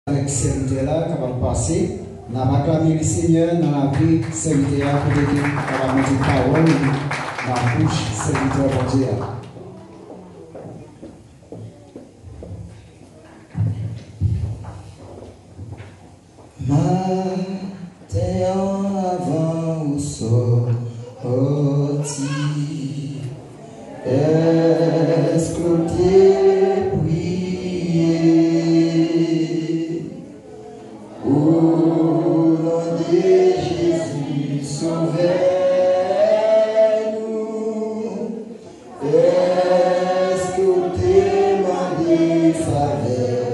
avec serviteur-là qui va passer. On va acclamer le Seigneur dans la vie serviteur pour aider à la mettre parole dans la bouche serviteur pour Dieu. Matin avant au sorti, escouter prier au nom de Jésus, sauvez-nous, escouter ma défaveur.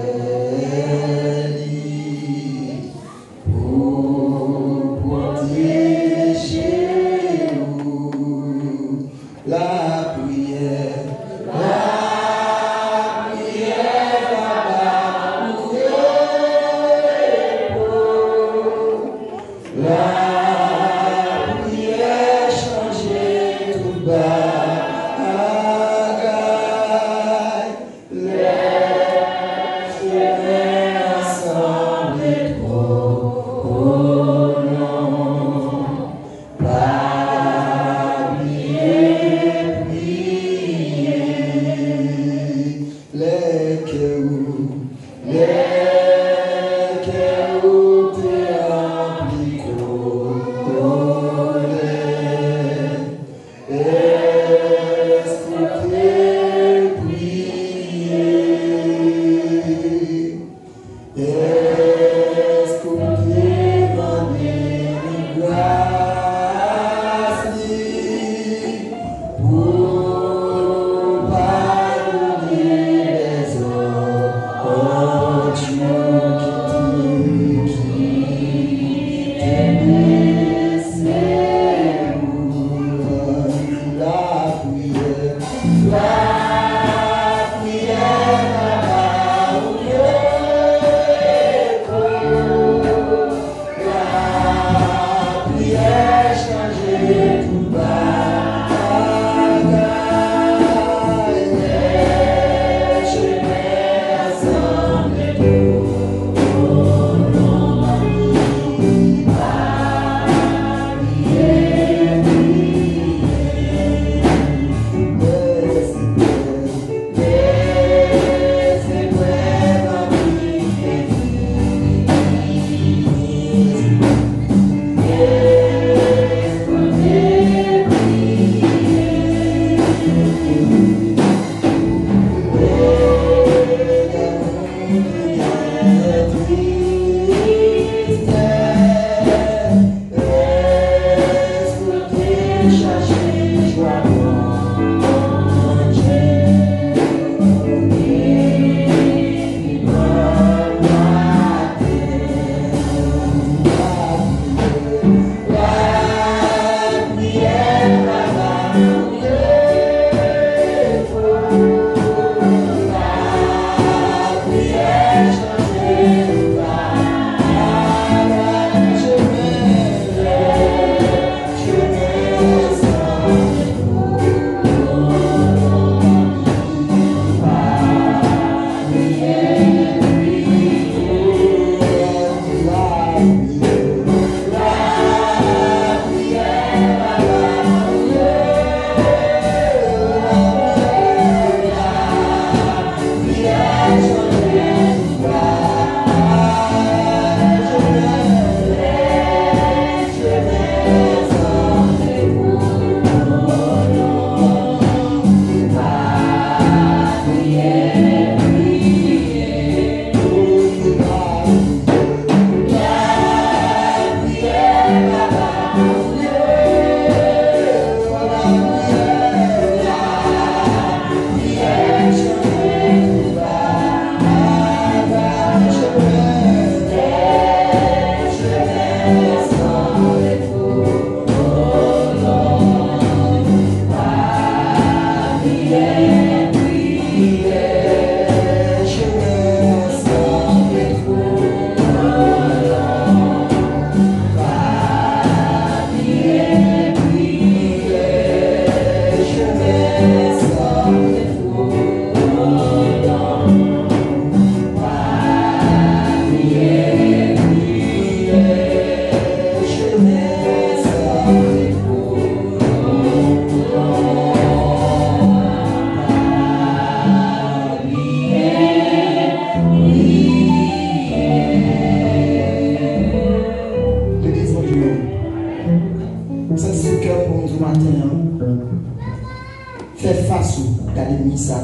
nuit ça,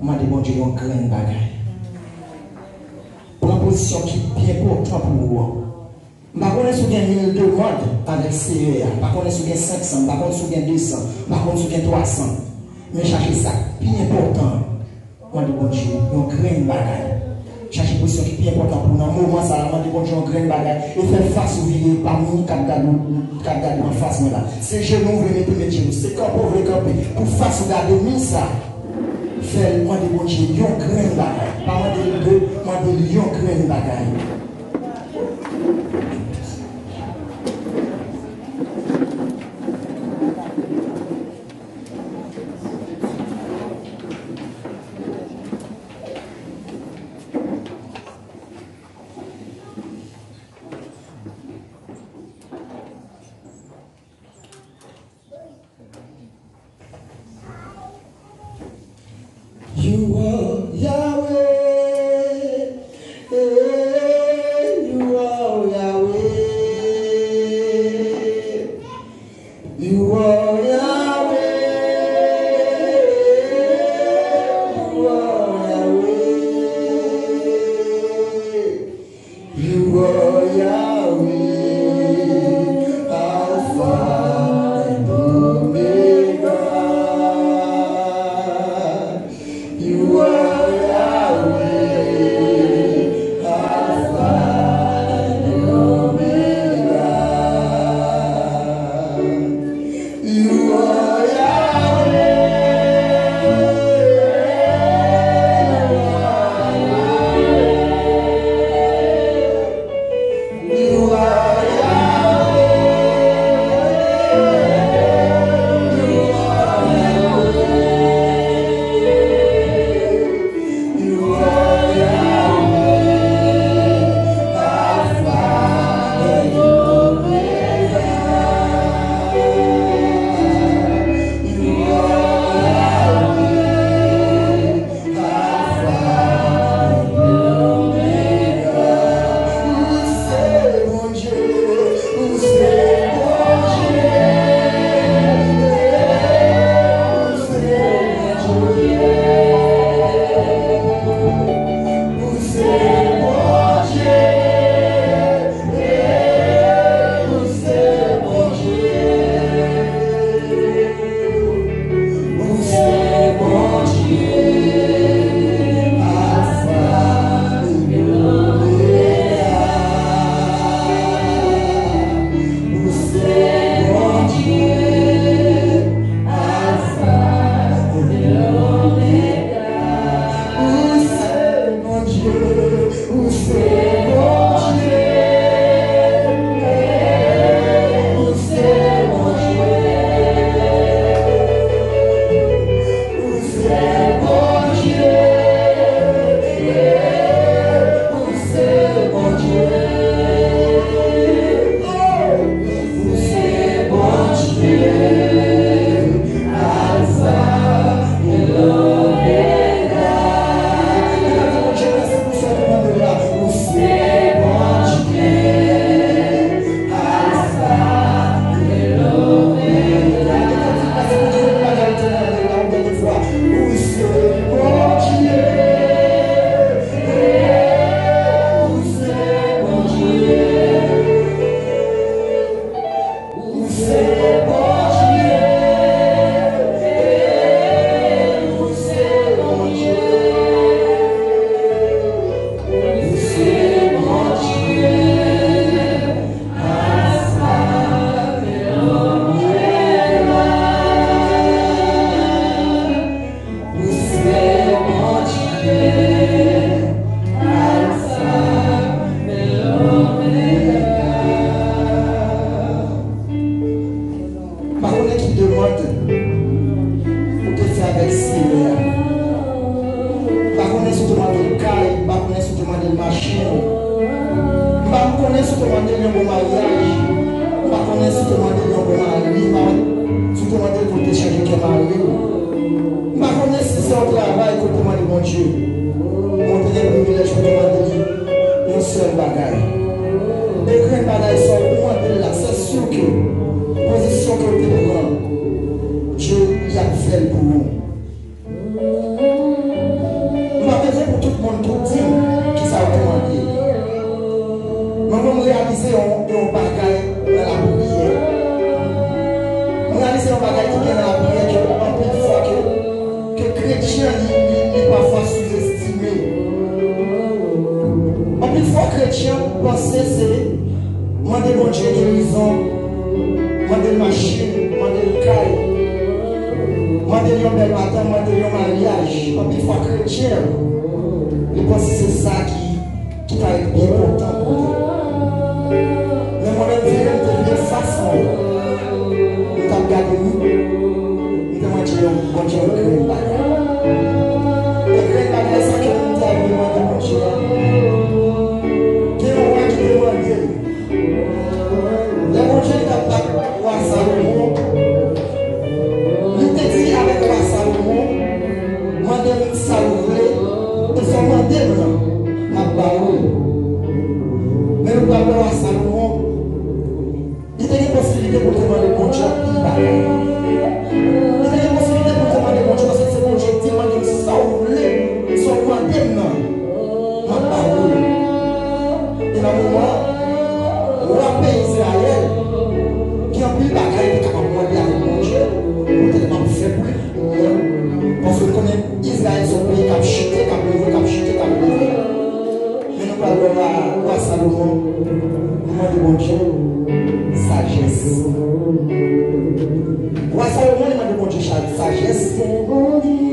moi de bon Dieu une grande bagaille. Prends position qui est bien importante pour moi. Je ne connais pas si 1000 demandes avec CEA, je ne connais pas si 500, je ne connais pas si 200, je ne connais pas si 300. Mais chercher ça, bien important. Moi de bon Dieu, une grande bagaille. Chercher une position qui est bien importante pour nous. Dans le moment, ça, moi de bon Dieu, une grande bagaille. Et faire face au vide par nous, qui regardent en face. C'est genou, vous mettez mes genoux. C'est quand vous voulez camper. Pour face au garder, ça. Faire moi de bon Dieu, une grande bagaille. Pas moi de deux, moi de une grande bagaille. You are Yahweh, you are Yahweh, you are Yahweh, you are Yahweh, you are Yahweh, Alpha and Omega. You are Yahweh, Alpha and Omega. You are Yahweh, you are Yahweh, you are Yahweh. You are Yahweh, Alpha and Omega. You are Yahweh, Alpha and Omega. Você é bom Deus, você é bom Deus, você é bom Deus. Você é bom Deus, você é bom Deus, você é bom Deus, Alfa e Omega. Você é bom Deus, Alfa e Omega. Você é bom Deus, você é bom Deus, você é bom Deus, você é bom Deus, você é bom Deus, você é bom Deus, Alfa e Omega. Você é bom Deus, Alfa e Omega. Você é bom Deus, você é bom Deus, você é bom Deus, você é bom Deus, você é bom Deus, Alfa e Omega. Você é bom Deus, Alfa e Omega. Par contre, qui demande pour te faire avec Seigneur. Par contre, si tu demandes le caille, par contre, si tu demandes le machine. Par contre, si tu demandes le bon mariage. Par contre, si tu demandes le bon mari. Si tu demandes pour te changer quel mari. Par contre, si c'est un travail que tu demandes mon Dieu. Mon privilège, je te demande une seule bagaille. Les grandes bagailles sont au moins de là. C'est sûr que position que tu prends, Dieu y a fait pour nous. nous réaliser un bagage dans la prière. Nous réaliser un bagage qui vient dans la prière, que en plus fois que chrétien est parfois sous-estimé. En plus fois chrétien penser c'est demander mon Dieu guérison, demander machine, demander caille, demander un bel matin, demander un mariage. En plus fois chrétien, je pense que c'est ça qui va être bien important pour nous. Mais moi-même, je vais de façon. Nous avons gardé nous. Nous avons dit, bon Dieu, nous créons une bagarre. Et créer une bagarre, c'est que nous avons demandé, mon Dieu. Qui est le roi qui demande? Le bon Dieu n'a pas roi Salomon. Nous te dit avec roi Salomon, demandez ça ouvrir, et son mandat ma parole. Mais nous parlons à Salomon. Il y a une possibilité pour demander mon Dieu il va. Il y a une possibilité pour demander mon Dieu parce que c'est mon Dieu qui demande ça ouvrir, son mandat ma parole. Et dans le moment, le pays Israël, qui a pris la bagaille de capable de demander avec mon Dieu, nous ne pas faire plus. Parce que nous connaissons Israël, son pays qui a chuté, qui a levé, qui a chuté, qui a levé. Mais nous parlons à Salomon, demandez mon Dieu, sagesse. Roi Salomon demande mon Dieu, sagesse.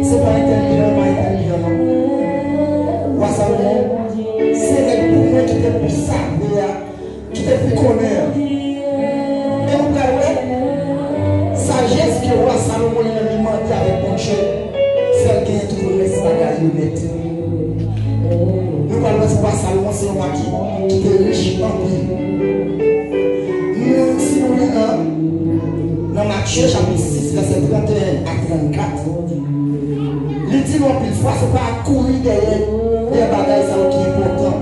C'est pas intelligent, pas intelligent, non. Roi Salomon, c'est pour moi qui te plus savoir, qui te plus connaître. Et nous parlons, sagesse que Roi Salomon lui a demandé avec mon Dieu, celle qui est toujours les bagages. Nous parlons de Roi Salomon, c'est un roi qui est riche en vie. Nous, si nous lisons dans Matthieu chapitre 6, verset 31 à 34, il dit non, plus fois, ce n'est pas courir derrière des bagages qui est important.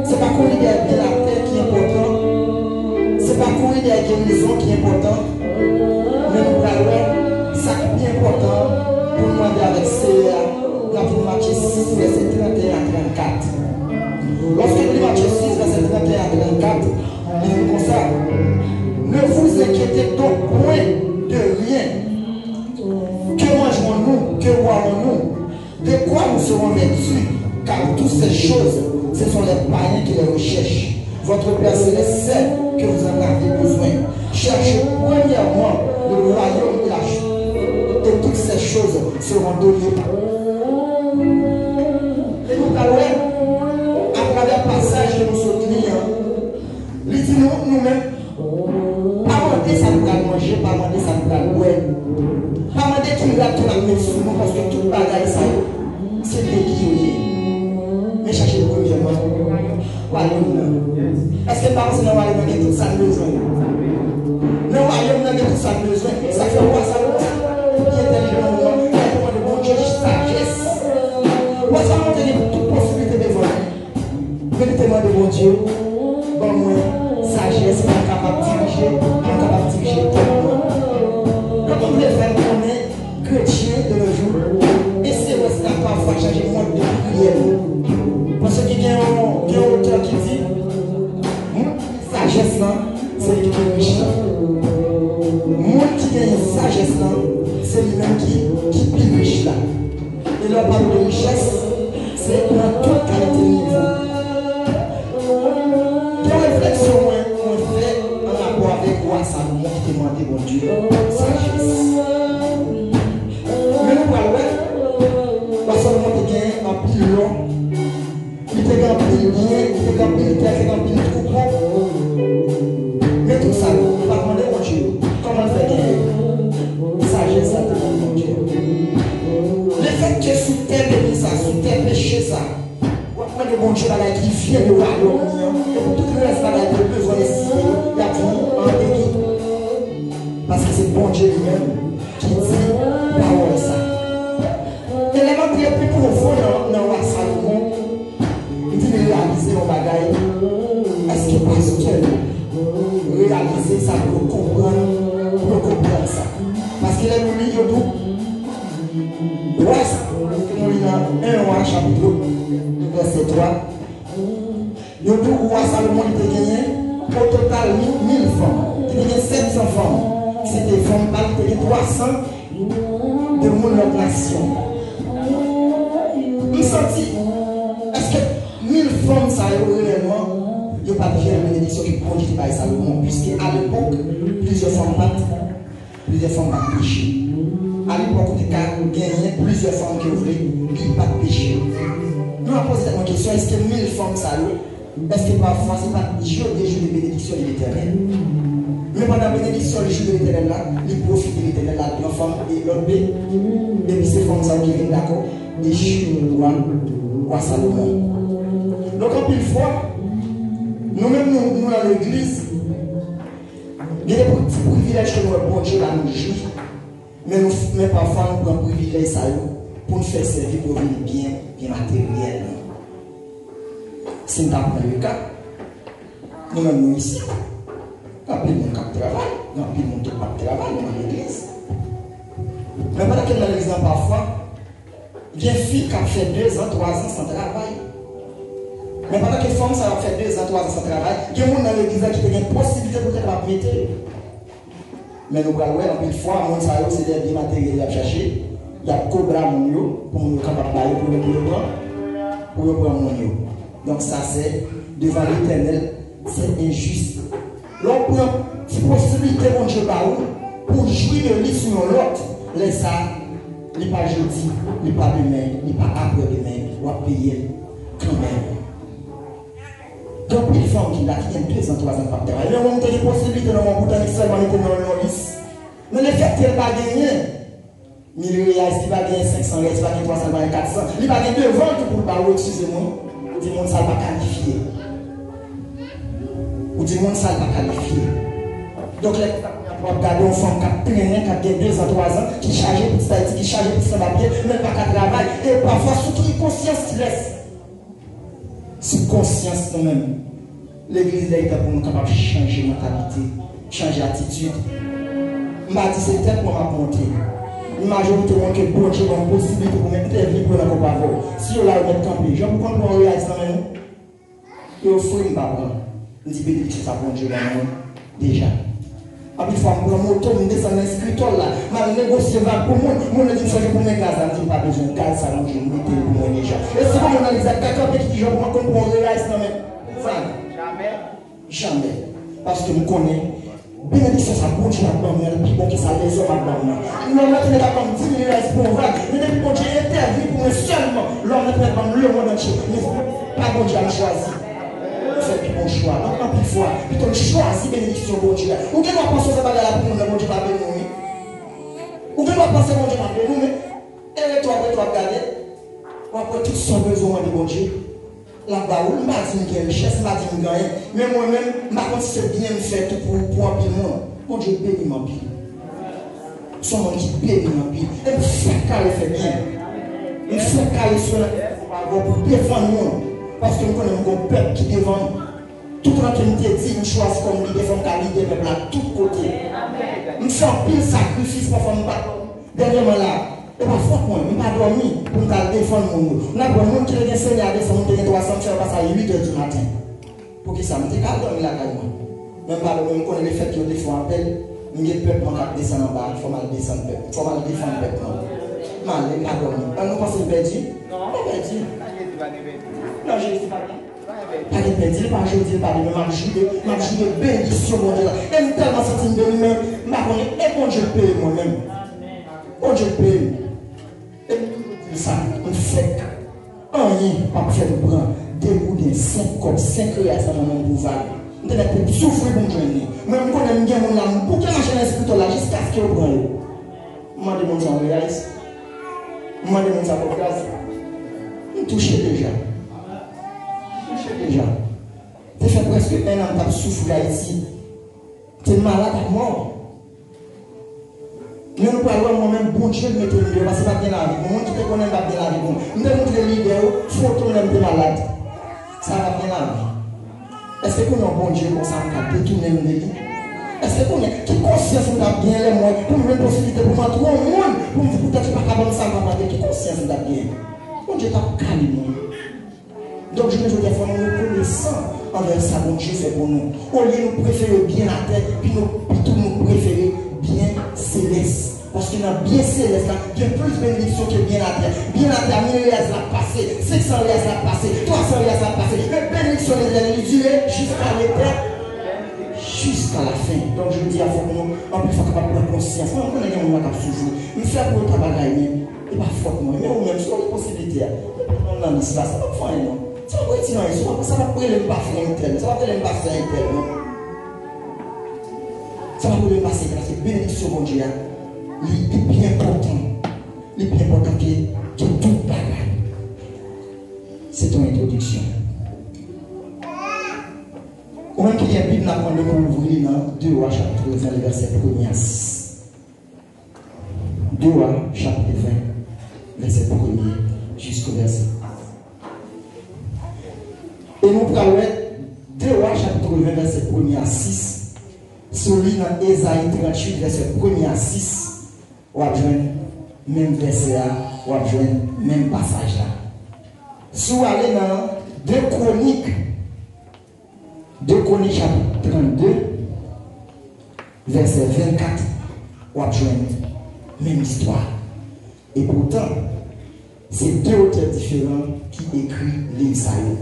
Ce n'est pas courir derrière de la terre qui est important. Ce n'est pas courir derrière guérison qui est important. Mais nous parlons, ça qui est important pour nous demander avec CEA, dans Matthieu 6, verset 31 à 34. Lorsque nous lisons Matthieu 6, verset 31 à 34, il dit comme ça, ne vous inquiétez donc point de rien. Que mangerons-nous? Que boirons-nous? De quoi nous serons vêtus? Car toutes ces choses, ce sont les païens qui les recherchent. Votre Père Céleste sait que vous en avez besoin. Cherchez premièrement le royaume de la chose. Et toutes ces choses seront données. Et nous parlons à travers le passage de nos clients. Il dit nous-mêmes, pas demander ça nous va manger, pas demander ça nous va boire. Pas demander qui nous va tout amener sur nous parce que tout bagage ça, c'est déguisé. Mais cherchez premièrement. Est-ce que par exemple, nous allons donner tout ça besoin? Nous allons donner tout ça besoin. Ça fait quoi ça? Qui est intelligent, de bon Dieu, sagesse. Moi, ça m'a donné toute possibilité de voir. Véritablement de bon Dieu, bon moi, sagesse, pas capable de diriger, pas capable de diriger tout le monde. Quand on veut faire qu'on est chrétien de nos jours, et c'est aussi parfois changer le mode de prière. Parce qu'il y a un auteur qui dit, sagesse, c'est lui qui est riche. Moi qui a une sagesse, c'est lui-même qui est riche là. Et là, parle de richesse, c'est dans toute qualité de niveau. Quelle réflexion on fait en rapport avec Roi Salomon qui demandait mon Dieu, sagesse. Mais nous parlons, Roi Salomon qui a un pilon. Il était un peu bien, il était un peu terre, il était un peu troupeau. Mais tout ça, il va demander mon Dieu. Comment faire gagner? Sagesse à demander mon Dieu. Le fait que sous terre béni ça, sous terre péché ça, on va demander mon Dieu qui vient de royaume. Et pour tout le reste, il a besoin de s'y il y a tout en équipe. Parce que c'est bon Dieu lui-même qui dit parole ça. L'élément qui est plus profond dans Roi Salomon, réaliser nos bagailles. Est-ce que parce que réaliser ça pour comprendre ça? Parce qu'il est au milieu de tout. Roi, nous lisons 1 Roi chapitre verset 3. Le tout roi Salomon était gagné au total 1000 femmes. Il était 700 femmes. C'était des femmes, il était 300 de mon nation. Je me sentis, est-ce que 1000 femmes, ça a réellement, il n'y a pas de bénédiction qui produit par Salomon, puisque à l'époque, plusieurs femmes pas péché. À l'époque, on a gagné plusieurs femmes qui voulaient pas péché. Nous avons posé cette question, est-ce que 1000 femmes ça est-ce que parfois c'est pas jour des jours de bénédiction de l'éternel? Mais pendant la bénédiction, le jour de l'éternel là, il profite de l'éternel là, de l'enfant et l'autre B. Et puis c'est comme ça qui viennent d'accord, des jours roi Salomon. Donc en pile fois, nous-mêmes nous dans l'église, il y a des petits privilèges que nous avons, bon Dieu là nous juge, mais parfois nous prenons privilège ça pour nous faire servir pour venir bien matériel. Si nous avons le cas, nous-mêmes nous ici, il y a plus de monde qui travaille, il y a plus de monde qui travaille dans l'église. Mais pendant que dans l'église, parfois, il y a des filles qui ont fait 2 ans, 3 ans sans travail. Mais pendant que les femmes ça fait 2 ans, 3 ans sans travail, il y a des gens dans l'église qui ont une possibilité pour être mettre. Mais nous allons voir, une fois, mon salaire, c'est des biens matériels à chercher. Il y a cobra mon pour nous capables pour nous prendre mon. Donc ça c'est devant l'éternel, c'est injuste. L'on prend une possibilité mon Dieu pour jouir de lui sur l'autre, les ça, il n'est pas jeudi, il n'est pas demain, il n'est pas après-demain, il va payer quand même. Donc il faut qu'il a 2 ans, 3 ans par terre. Il y a des possibilités dans mon bouton seulement dans le liste. Mais le fait qu'elle va gagner, 1000 reais, il va gagner 500 reais, il va gagner 300, il va gagner 400. Il va gagner 2 ventes pour le barreau, excusez-moi. Ou du monde ça va qualifier. Ou du monde ça va qualifier. Donc, on va regarder une femme qui a plein, qui a 2 ans, 3 ans, qui charge pour ça, qui charge pour son papier, même pas qu'à travail. Et parfois, surtout qui conscience qui laisse. C'est conscience nous-mêmes. L'église est pour nous capables de changer mentalité, changer attitude. Je m'a dit c'est peut-être pour m'apporter. Majoritairement que bon Dieu a une possibilité pour m'intervenir pour la compagnie. Si on l'a mettre campé, je vous comprends on réalise dans nous. Et au fond, il va prendre. Je dis bénédiction ça bon Dieu déjà. Après, il faut prendre mon moto, je descends dans l'escritoire là. Je négocie pour moi. Moi, je dis changer pour mes gaz. Je dis pas besoin de gaz, ça je vais pour moi déjà. Et si on analyse quelqu'un qui dit je vous comprends on réalise dans nous. Jamais. Jamais. Parce que nous connaissons. Bénédiction, ça bouge là-dedans, mais puis bon, qui ça les hommes là-dedans. Nous mettons là comme 10 000 reais pour vague, mais depuis bon Dieu intervient pour nous seulement, l'homme met dans le monde entier, mais pas bon Dieu a choisi. Faites du bon choix, donc pas plus fois, plutôt choisi bénédiction bon Dieu. Ou que nous pensons que ça va aller pour nous, bon Dieu va bénir. Ou que nous pensons que bon Dieu va bénir, mais et toi, regarder, on va prendre tout son besoin de bon Dieu. Là-bas, où je m'a dit que richesse, m'a dit que mais moi-même, je pense que c'est bien fait pour un pile monde. Mon Dieu bénit mon pile. Son monde qui bénit mon pile. Et il fait qu'elle fait bien. Il fait qu'elle soit pour défendre le monde. Parce que nous connaissons un peuple qui défend. Tout le monde qui dit, nous choisissons comme nous défendons qualité de peuple à tous côtés. Nous faisons pile sacrifice pour faire un dernièrement là. Et parfois, moi, je n'ai pas dormi pour me défendre mon monde. On a un monde qui est enseigné à descendre, on a 300 faire passer à 8 h du matin. Pour qui ça me dit, quand dormi là, même pas le même connaît le fait que je défends un peuple, il y a peuple qui descend en bas, il faut mal descendre peuple. Il faut mal défendre le peuple. Mal, il pas dormi. Nous pensons perdu? Non, pas perdu. Non, je ne dis pas bien. Pas de perdu, pas je dis pas de même, je de bénédiction, mon Dieu. Et je tellement senti de lui-même, et mon Dieu paye moi-même. Mon Dieu paye. Et ça, on fait rien, pas faire de bras, dégoûter 5 copes, 5 réels dans mon pouvoir. On devait peut-être souffrir pour me même quand on aime mon âme, pour que ma chaîne espirituelle là, jusqu'à ce qu'il prenne. Moi, je demande ça en réalise. Moi, je demande ça pour grâce. On touche déjà. Déjà. Tu fais presque 1 an que tu souffres là ici. Tu es malade à mort. Mais nous parlons moi-même, bon Dieu, de mettre le leader, parce que c'est pas bien la vie. Moi, qui te connais pas bien la vie. Nous devons montrer le leader, photo, on aime des malades. Ça va bien la vie. Est-ce que nous avons bon Dieu pour ça, on a détourné le vie? Est-ce que nous avons qui conscience on a bien les moyens, pour nous donner possibilité pour montrer au monde, pour nous dire peut-être pas capable de ça, on a qui conscience on a bien. Bon Dieu t'a calmé. Donc je me dis, il faut nous reconnaissant envers ça, bon Dieu fait pour nous. Au lieu de nous préférer bien à terre, puis plutôt nous préférer bien céleste. Parce qu'il y a bien céleste, il y a plus de bénédictions que bien à terre. Bien à terre, 1000 liasses l'a passé, 500 liasses l'a passé, 300 liasses l'a passé. Mais bénédiction de l'éternel durée jusqu'à l'éternel. Jusqu'à la fin. Donc je dis à vous, en plus, il faut capable de prendre conscience. Moi, on a un moment qui toujours. Il fait pour le travail, et pas faute moi. Mais vous-même, sur les possibilités, on a mis cela, ça va pas faire, non. Ça va pas être non, ça va pas être pas faire un tel, ça va pas être pas faire un tel, non. Ça va pas être passer parce que bénédiction, mon Dieu, il est bien important. Il est bien important que tout bagage. C'est ton introduction. Quand il y a une Bible, nous avons ouvrir dans 2 Rois chapitre 20, le verset 1er à 6. 2 Rois chapitre 20, verset 1er jusqu'au verset 6. Et nous prenons 2 Rois chapitre 20, verset 1er à 6. Celui dans Ésaïe 38, verset 1er à 6. On va joindre même verset là, on va joindre même passage là. Si vous allez dans 2 Chroniques chapitre 32, verset 24, on va joindre même histoire. Et pourtant, c'est 2 auteurs différents qui écrivent les Isaïe.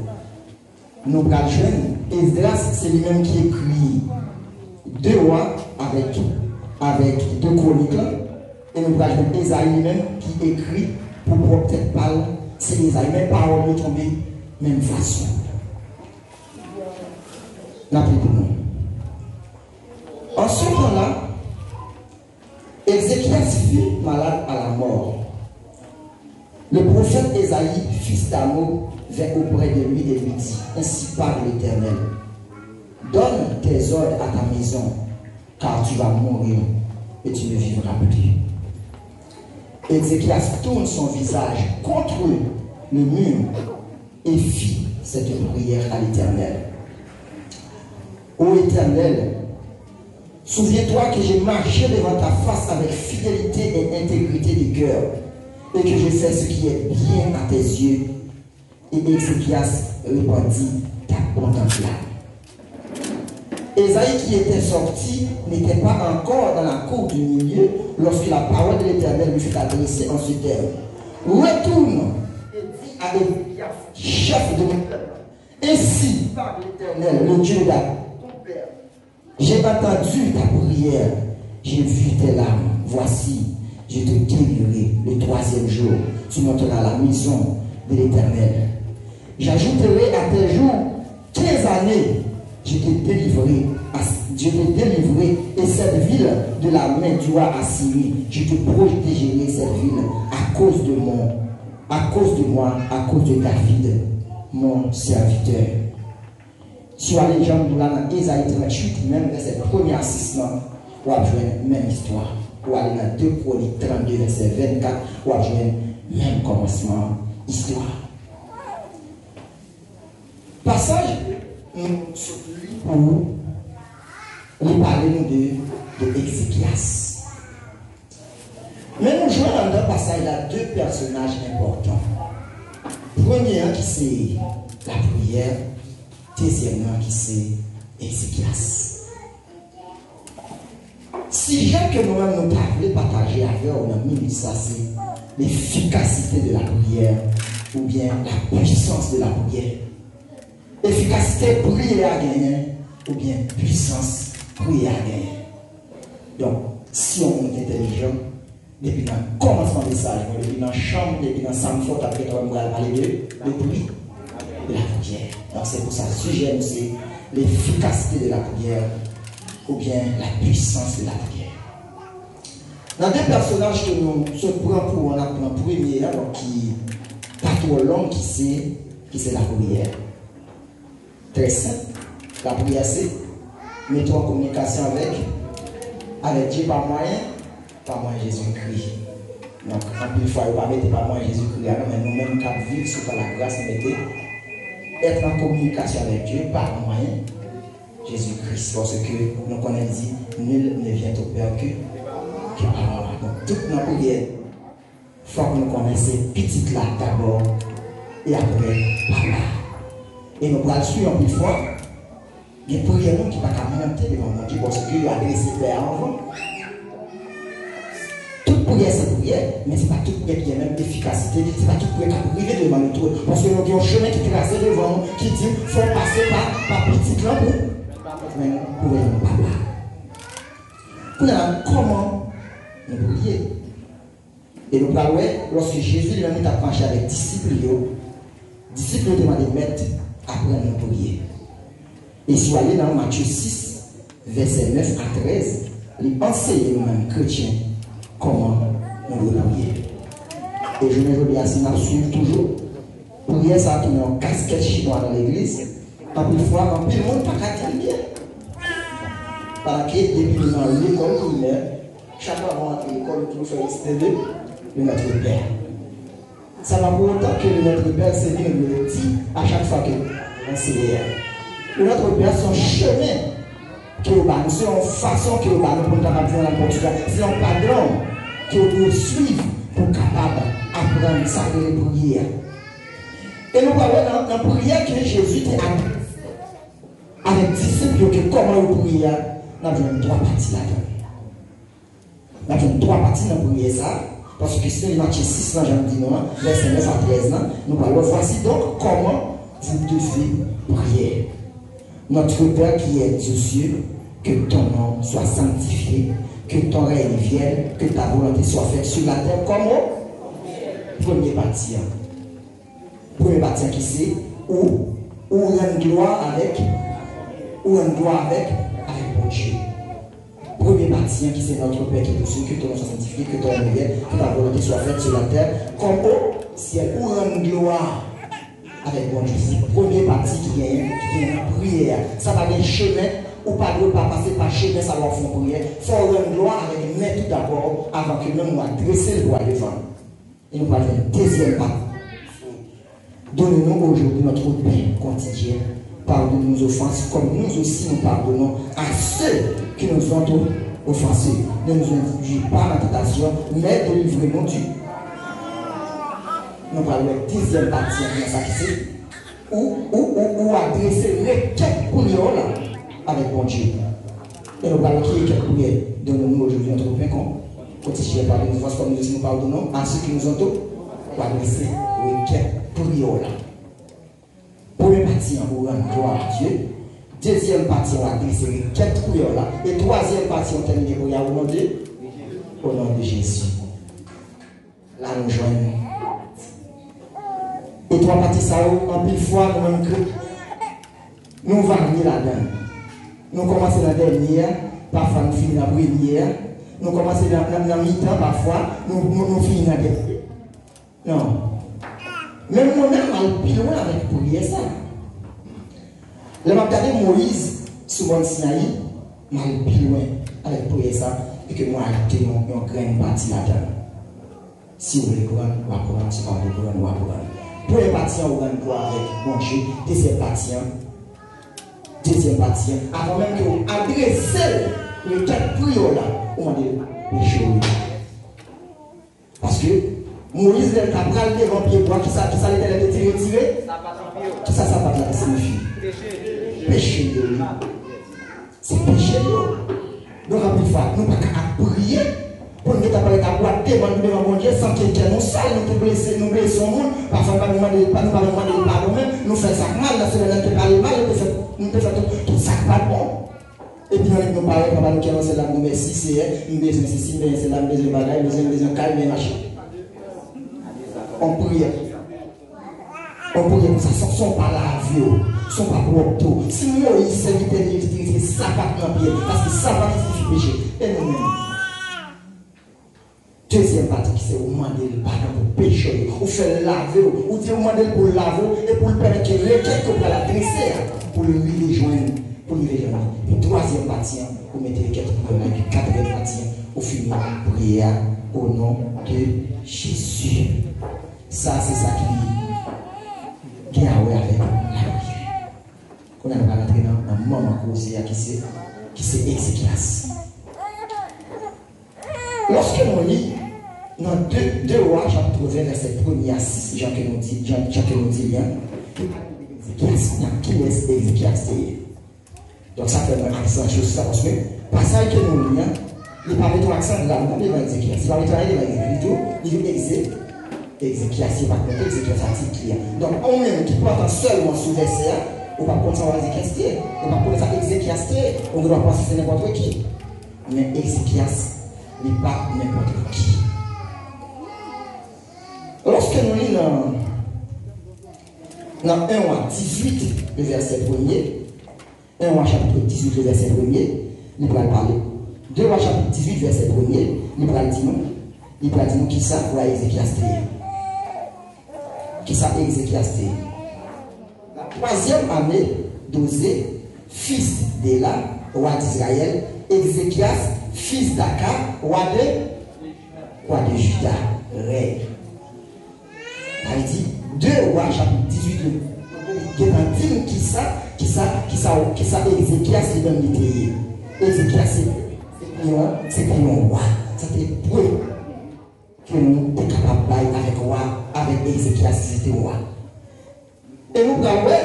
Nous allons joindre Esdras, c'est lui-même qui écrit 2 rois avec 2 chroniques. Et nous allons joindre Esaïe lui-même qui écrit pour peut-être parler, c'est Esaïe, même parole de tomber, même façon. N'a plus pour nous. En ce temps-là, Ézéchias fut malade à la mort. Le prophète Esaïe, fils d'Amo, vint auprès de lui et lui dit: ainsi parle l'Éternel, donne tes ordres à ta maison, car tu vas mourir et tu ne vivras plus. Ézéchias tourne son visage contre le mur et fit cette prière à l'Éternel. Ô Éternel, souviens-toi que j'ai marché devant ta face avec fidélité et intégrité de cœur, et que je fais ce qui est bien à tes yeux. Et Ézéchias répondit: ta contemplable. Ésaïe qui était sorti n'était pas encore dans la cour du milieu lorsque la parole de l'Éternel lui fut adressée en ce terme: retourne et dis à Ézéchias, chef de mon peuple, ainsi parle l'Éternel, le Dieu de ton père. J'ai entendu ta prière, j'ai vu tes larmes. Voici, je te guérirai le 3e jour. Tu monteras à la maison de l'Éternel. J'ajouterai à tes jours 15 années. Je te délivrerai et cette ville de la main du roi Assyrie. Je te protégerai cette ville à cause de moi, à cause de David, mon serviteur. Sur la légende de dans Ésaïe 38, même verset 1er à 6, on va jouer même histoire. On va aller dans 2 Chroniques 32, verset 24, on va jouer même commencement, histoire. Passage, pour nous parler de Ézéchias. Mais nous jouons dans un passage là 2 personnages importants. Premier qui c'est la prière, deuxièmement qui c'est Ézéchias. Si j'aime que nous-mêmes nous voulons partager avec nous, ça c'est l'efficacité de la prière ou bien la puissance de la prière. Efficacité, prier à gagner, ou bien puissance, prier à gagner. Donc, si on est intelligent, depuis dans le commencement du message, depuis dans la chambre, depuis dans la samfort, après on va parler de prier, de la prière. Donc, c'est pour ça que le sujet, c'est l'efficacité de la prière, ou bien la puissance de la prière. Dans 2 personnages que nous se prenons pour la première, qui pas trop long, qui c'est la prière. Très simple. La prière, c'est mettre en communication avec Dieu par moyen Jésus-Christ. Donc, en plus, il ne faut pas mettre par moyen Jésus-Christ, mais nous-mêmes, nous avons vécu sous la grâce, nous être en communication avec Dieu par moyen Jésus-Christ. Parce que nous connaissons dit, nul ne vient au Père que par moi. Donc, toute notre prière, il faut que nous connaissions petite là d'abord et après par là. Et nous allons suivre plus fort. Il y a des prières qui ne peuvent pas monter devant mon Dieu parce qu'il a adressé Père avant. Toute prière, c'est prière, mais ce n'est pas toute prière qui a même d'efficacité, ce n'est pas toute prière qui a privé devant nous. Parce que nous avons un chemin qui est tracé devant nous, qui dit qu'il faut passer par petit là pour nous papa. Comment nous prier? Et nous parlons, lorsque Jésus lui-même a marché avec les disciples, les disciples ont demandé de mettre après nous prier. Et si vous allez dans Matthieu 6, verset 9 à 13, il enseigne nous-mêmes chrétiens comment nous devons prier. Et je me dis à si nous suivons toujours, prier ça qui est en casquette chinois dans l'église, en plus fois, quand tout le monde n'a pas qu'à bien. Parce que depuis dans l'école primaire, chaque fois qu'on entre l'école, nous faisons STD de notre Père. Ça va pour autant que notre Père c'est bien le dit à chaque fois que on s'élève. Notre Père, son chemin qui est au bas, c'est une façon qui est au bas, nous pouvons pas dire n'importe quoi, c'est un padron qui doit suivre pour capable d'apprendre ça de les prières. Et nous parlons dans la prière que Jésus a avec disciples que comment vous priez, nous avons trois parties là-dedans. Nous avons trois parties dans la prière ça. Parce que c'est Matthieu 6, là, j'en dis non, verset 9 à 13, là, nous parlons. Voici donc comment vous devez prier. Notre Père qui est aux cieux, que ton nom soit sanctifié, que ton règne vienne, que ta volonté soit faite sur la terre comme au premier bâtiment. Premier bâtiment qui c'est où rendre gloire avec mon Dieu. Premier bâtiment qui c'est notre Père qui est au-dessus, que ton nom soit sanctifié, que ton règne vienne, que ta volonté soit faite sur la terre, comme au ciel, où rendre gloire avec mon Dieu. C'est le premier parti qui est une prière. Ça va être chemin, ou pas de pas passer par chemin, ça va faire une prière. Il faut rendre gloire avec nous tout d'abord, avant que nous nous adressions le doigt devant. Et nous allons faire une deuxième partie. Donnez-nous aujourd'hui notre pain quotidien. Pardonne nos offenses, comme nous aussi nous pardonnons à ceux qui nous ont offensés. Ne nous induis pas dans la tentation, mais délivrez-nous du. Nous parlons de la deuxième partie de ça qui c'est où adresser requête pour nous avec mon Dieu. Et nous parlons qui est requête pour nous. Donnons-nous aujourd'hui notre pain quotidien. Pardonnez nos offenses, comme nous aussi nous pardonnons à ceux qui nous ont adressé requête pour nous. Première partie, on va rendre gloire à Dieu. Deuxième partie, on va adresser requête pour nous. Et troisième partie, on termine pour nous au nom de Jésus. Là, nous joignons. Et trois parties, ça, en pile fois, nous-mêmes, nous varions là-dedans. Nous commençons la dernière, parfois nous finissons la première. Nous commençons la mi-temps, parfois, nous finissons la dernière. Non. Même moi-même, je suis plus loin avec pour dire ça. Je vais regarder Moïse sur mon Sinaï, je suis plus loin avec pour dire ça, et que moi, j'ai une grande partie là-dedans. Si vous voulez courir, vous allez courir, si vous voulez courir, vous allez courir. Premier partie, on va courir avec mon Dieu. Deuxième partie, avant même que vous adressez le quatre prières là, on va dire péché. Parce que Moïse, le capral devant pied bois, qui ça l'était retiré? Qui ça va là signifie? Péché de lui. C'est péché de lui. Donc, à plus fois, nous ne pouvons pas prier pour nous appeler à boire devant devant mon Dieu sans quelqu'un nous sale, nous blesser au monde. Parfois, nous ne pouvons pas demander pardon même. Nous faisons ça mal, nous faisons mal, nous faisons tout ça pas bon. Et puis, nous parlons, papa, nous qui c'est là, nous merci, c'est nous besoin ceci, c'est là, nous besoin de bagaille, nous besoin de calme et machin. On prie. On prie pour ça. Ce ne sont pas la vie. Ce ne sont pas propres. Si Moïse s'invitait de l'utiliser, ça va dans le pied. Parce que ça va justifier péché. Et nous-mêmes. Deuxième partie, c'est vous demander le pardon pour pécher. Vous faites laver. Vous dites vous demander pour laver et pour le permettre que requête que vous allez adresser. Pour le rejoindre. Pour le rejoindre. Et troisième partie, vous mettez les quatre pour le quatrième partie. Vous finissez prière au nom de Jésus. Ça, c'est ça qui a avec la prière. Qu'on a pas rentré dans un moment causé qui c'est Ézéchias. Lorsque nous lisons dans 2 Rois, chapitre 20, verset 1 à 6, Jean que nous dit bien, qui est Ézéchias. Donc ça fait un accent sur ça parce que passage que nous lisons, il ne pas mettre un accent là, il va Ézéchias. Il va mettre un accent, il va Ézéchias, il va mettre Ézéchias article. Donc on même qui porte seulement sous verset, on va pas savoir Ézéchias, on va pas connaître Ézéchias, on doit penser que c'est n'importe qui. Mais Ézéchias n'est pas n'importe qui. Lorsque nous lisons dans 1 roi 18, le verset 1er, 1 roi chapitre 18, le verset 1er, il va parler. 2 roi chapitre 18, verset 1er, il va dire nous qui ça pour Ézéchias. Qui ça Ézéchias. La troisième année d'Osée, fils d'Éla, roi d'Israël, Ézéchias, fils d'Aka, roi de Juda, règne. Il dit 2 rois chapitre 18, il y a un film qui ça Ézéchias est dans l'idée. Ézéchias c'est un roi. C'était pour que nous sommes capables avec roi, avec Ézéchias, c'était roi. Et nous avons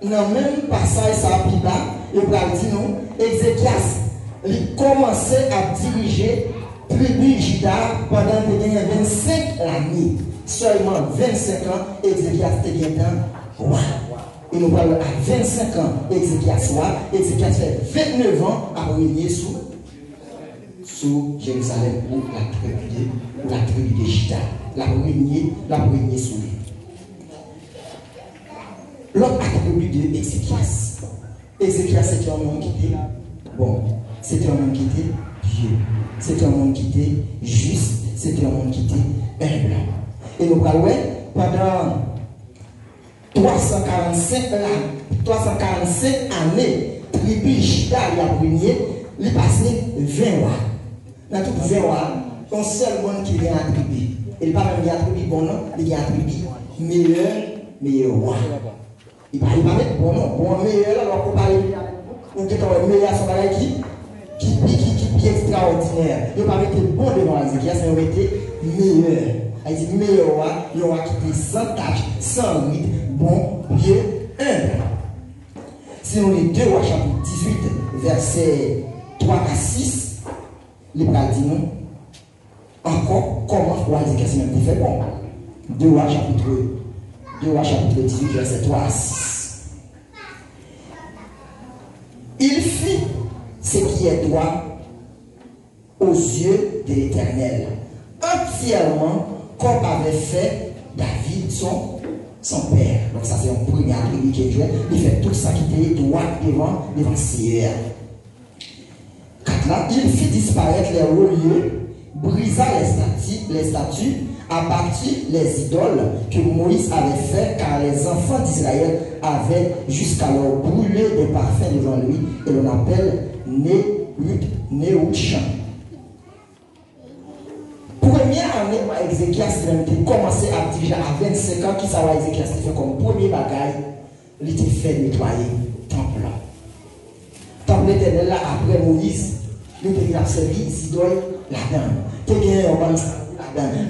dans le même passage, ça a pris là, il va dire nous, Ézéchias, il commençait à diriger tribu Juda pendant 25 années. Seulement 25 ans, Ézéchias était roi. Et nous parlons à 25 ans, Ézéchias roi. Ézéchias fait 29 ans à régner sous Jérusalem pour la tribu de Juda. La régner sous lui. L'autre attribut de Ézéchias. Ézéchias c'était un homme qui était bon. C'était un homme qui était pieux. C'était un homme qui était juste. C'était un homme qui était humble. Et nous parlons pendant 345 années, tribu Juda a régné, il est passé 20 rois. Dans tout 20 rois, un seul monde qui vient à tribu. Il n'est pas même à tribu bon nom, il y a tribu meilleur roi. Il ne va pas mettre bon nom, bon meilleur, alors qu'on parle ou qui est meilleur, son bagage qui est extraordinaire. Il ne va pas mettre bon devant Ézéchias, mais il va mettre meilleur. Il dit meilleur roi, il aura quitté sans tâche, sans rite, bon, pieux, humble. Si on lit 2 rois chapitre 18, versets 3 à 6, les bras dit nous, encore comment roi Ézéchias même fait bon. 2 rois chapitre 18, versets 3 à 6. Il fit ce qui est droit aux yeux de l'Éternel, entièrement comme avait fait David, son père. Donc ça c'est un premier attribut qui est joué. Il fait tout ça qui était droit devant Seigneur. 4 là, il fit disparaître les relieux, brisa les statues, abattit les idoles que Moïse avait fait, car les enfants d'Israël avaient jusqu'alors brûlé des parfums devant lui, et l'on appelle Néhushtan. Première année, Ézéchias a commencé à diriger à 25 ans. Qui ça va Ézéchias fait comme premier bagage, il était fait nettoyer le temple. Le temple éternel là, après Moïse, il a servi les idoles là-dedans. Il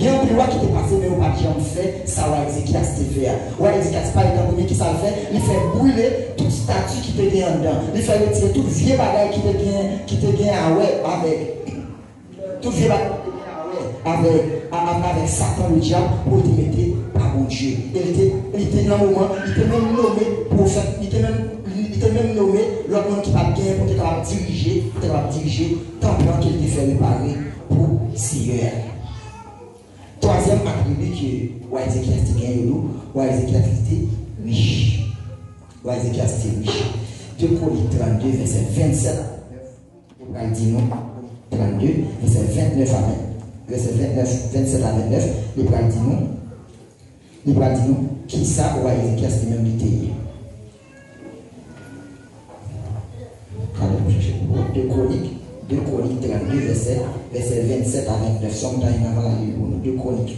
y a un plus loin qui était passé, mais on n'a pas fait, ça va Ézéchias fait. Ouais, Ézéchias pas le premier qui ça fait, il fait brûler toute statue qui était en dedans. Il fait retirer tout vieux bagage qui était bien avec tout vieux bagage avec Satan le diable pour te mettre par mon Dieu. Il était dans le moment, il était même nommé prophète, il était même nommé l'autre monde qui va bien pour te diriger tant qu'il était fait réparer pour Seigneur. Troisième attribut que Ézéchias était gagné, Ézéchias était riche. Ézéchias était riche. 2 Chroniques 32, verset 27. On va dire non. 32, verset 29 à 20. Verset 27 à 29, il va dire nous, qui ça, ou Ézéchias est même l'idée. 2 Chroniques 32, verset 27 à 29. Somme dans la 2 Chroniques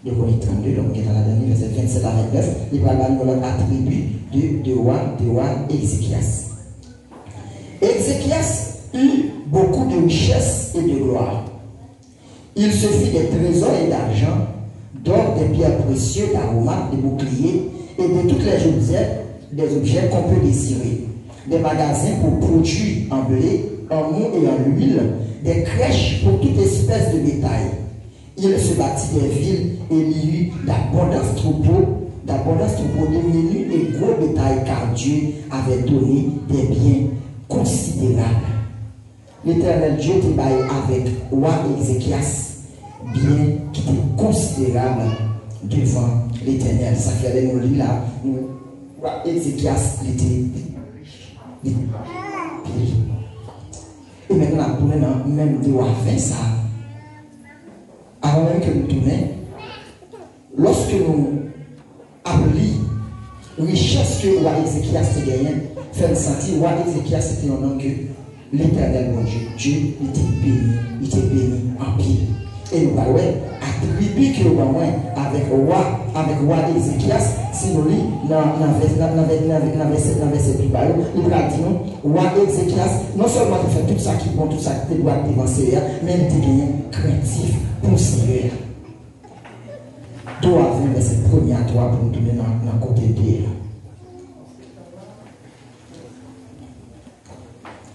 32, donc il est dans la dernière, verset 27 à 29. Il va dire notre attribut de roi Ézéchias. Ézéchias eut beaucoup de richesses et de gloire. Il se fit des trésors et d'argent, d'or, des pierres précieuses, d'aromates, des boucliers et de toutes les des objets qu'on peut désirer, des magasins pour produits en blé, en mou et en huile, des crèches pour toute espèce de bétail. Il se bâtit des villes et il y eut d'abondance troupeaux, de menus et gros bétail, car Dieu avait donné des biens considérables. L'Éternel Dieu travaille avec roi Ézéchias, bien qui était considérable devant l'Éternel. Ça fait nous lire là, roi Ézéchias était et maintenant on tourne dans même de roi 20 ça. Avant même que nous tournions, lorsque nous appelons richesse que roi Ézéchias a gagné, fait sentir roi Ézéchias c'était un homme que l'Éternel bon Dieu était béni en pile. Et nous allons attribuer que nous avons avec roi Ézéchias, si nous lisons dans verset plus bas, nous allons dire, roi Ézéchias, non seulement il fait tout ça qui est bon, tout ça qui doit être devant Seigneur, mais il était gagné craintif pour le Seigneur. Toi, avec verset 1er à 3 pour nous donner dans le côté de Dieu.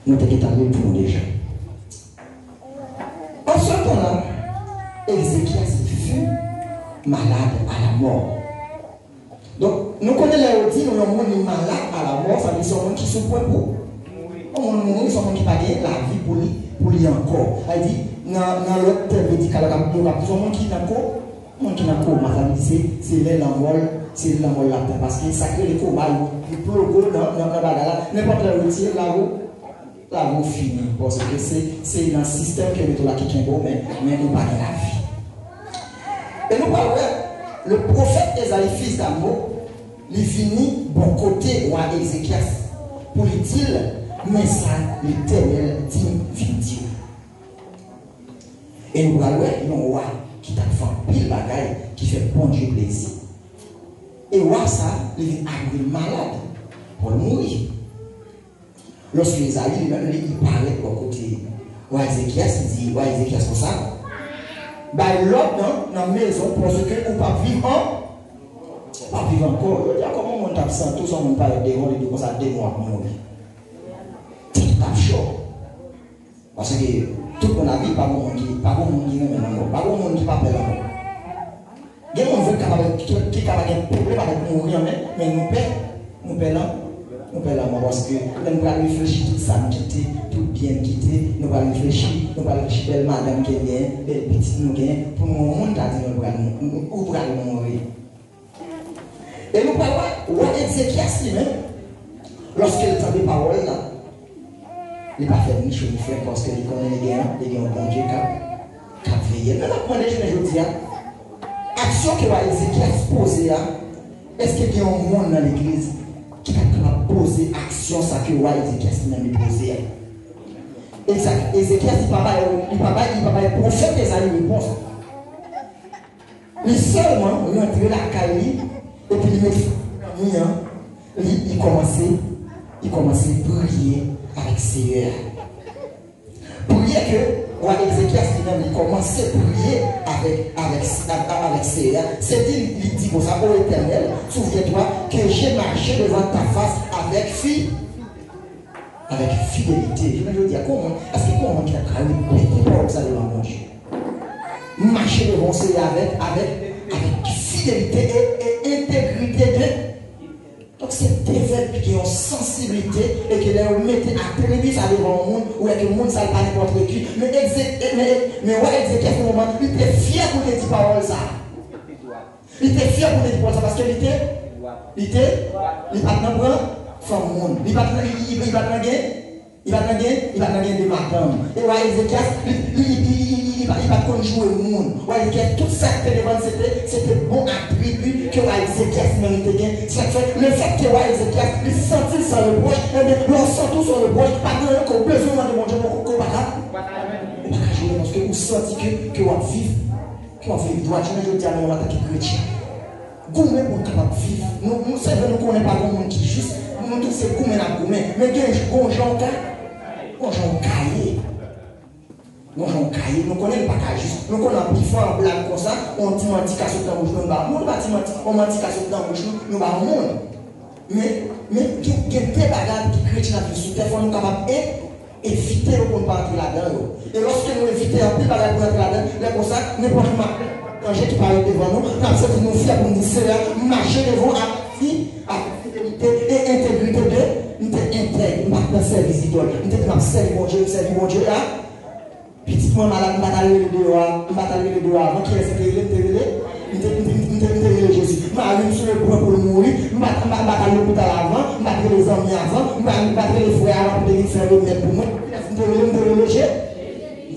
Nous t'avons allé pour déjà. En ce temps-là, Ézéchias fut malade à la mort. Donc, nous connaissons les outils, nous sommes malades à la mort, ça veut dire que nous qui sont point pour. Nous sommes qui pas la vie pour lui encore. Elle dit, dans l'autre médical, nous sommes qui n'a pas, ma famille, c'est l'envol, c'est l'envol là, parce que ça crée les comas, il peut le dans la bagarre, n'importe quel outil, là, vous finissez, parce que c'est dans le système que nous avons qui est beau, mais nous pas la vie. Et nous parlons, le prophète Esaïe, fils d'Amo, il finit bon côté roi Ézéchias pour lui dire, mais ça, l'Éternel dit vidéo. Et nous parlons, un roi qui t'a fait pile bagaille, qui fait bon Dieu plaisir. Et roi ça, il est malade pour mourir. Lorsque Esaïe, il parlait de côté roi Ézéchias, il dit, roi Ézéchias, pour ça. L'autre dans la maison parce que on ne pas vivre encore. Je dis comment on tape ça, tout ça on parle de on dit comme ça 2 mois pour mourir. C'est tout à chaud. Parce que tout mon avis pas bon qui maintenant pas bon qui pas peur là. Il y a des gens qui ont un problème avec mourir mais nous paie là parce que nous allons réfléchir tout ça, quitter, tout bien quitter, nous allons réfléchir, belle madame qui est bien, belle petite nous gagne, pour le monde à dire nous allons mourir. Et nous parlons, roi Ézéchias lui-même, lorsqu'il entend des paroles là, il n'a pas fait ni chaud ni frais parce qu'il connaît les gains, un bon Dieu qui a veillé. Mais après, je dis, action que roi Ézéchias posée, est-ce qu'il y a un monde dans l'église qui a posé action ça que roi Ézéchias même posé. Exact. Ézéchias dit papa est prophète Esaïe réponse. Il seulement il entrait la caille et puis il commençait à prier avec Seigneur. Prier que roi Ézéchias lui-même il commençait à prier avec Seigneur. C'est il dit comme ça, ô Éternel, souviens-toi que j'ai marché devant ta face avec fidélité. Je veux dire, comment est-ce que comment qui a travaillé pour ça devant mon Dieu? Marcher devant Seigneur avec fidélité et intégrité. Donc c'est des verbes qui ont sensibilité et qui les mettent à téléviser devant le monde ou que le monde ne savent pas n'importe qui. Mais ouais, Ézéchias, à ce moment, il était fier pour les dire paroles ça. Il était fier pour les dire paroles ça parce qu'il était pas dans femme monde. Il va pas de madame. Et ouais, Ézéchias, il va pas jouer au monde. Ouais, Ézéchias, tout ça que c'était bon attribut que ouais, Ézéchias méritait bien. Le fait que ouais, Ézéchias, il sentit sur le bois, l'on sent tout sur le bois, pas de besoin de mon Dieu pour qu'on va jouer parce que vous sentez que vous vivez droit. Je veux dire, on va attaquer chrétien. Gourmet pour capable de vivre. Nous savons que nous ne connaissons pas le monde qui est juste. Nous tous c'est gourmet à gourmet. Mais il y a un gens caillé. Nous connaissons pas qu'à juste. Nous connaissons plus fort en blague comme ça. On dit qu'à sauter dans le bouche, on dit qu'à sauter dans le bouche, nous va au monde. Mais Mais il y a des bagages qui créent dans la vie sous terre, nous sommes capables d'éviter pour ne pas entrer là-dedans. Et lorsque nous évitons un peu de bagages pour entrer là-dedans, les comme ça, n'importe quel danger qui parle devant nous, nous sommes nous fiers pour nous dire, marcher devant avec fidélité et intégrité de nous sommes intègres, nous sommes dans le service d'idole, nous sommes servir mon Dieu, servir mon Dieu là. Petitement malade, nous bataillons les deux avant qu'il reste Jésus. Je suis sur le point pour mourir. Je suis à l'hôpital avant. Je suis les amis avant. Je suis les frères avant pour faire le même pour moi.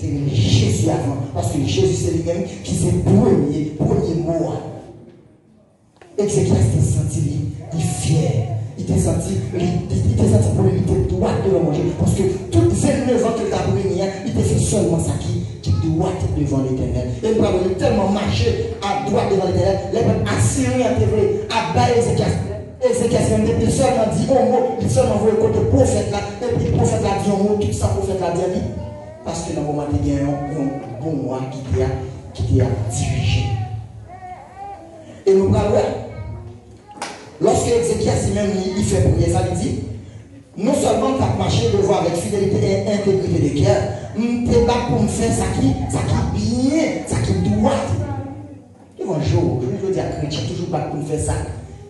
Je suis Jésus avant. Parce que Jésus c'est lui-même qui c'est le premier mot. Et c'est qu'il s'est senti fier. Il t'a senti pour lui droit devant manger. Parce que toutes 29 ans que tu as brûlé, il t'a fait seulement ça qui doit devant l'éternel. Et nous avons tellement marché à droite devant l'éternel, les peuples assyriens à bas Ézéchias. Ézéchias il seulement dit un mot, il seulement voit le côté prophète là, et puis le prophète là dit un mot, tout ça prophète là dit. Parce que dans le moment il y a un bon moi qui t'a dirigé. Et nous parlons. Lorsque Ézéchias même il fait prier, ça veut dire, non seulement tu as marché devant avec fidélité et intégrité de cœur, tu es là pour me faire ça qui bien, ça qui doit. Et un jour, je veux dire à chrétien, toujours pas pour me faire ça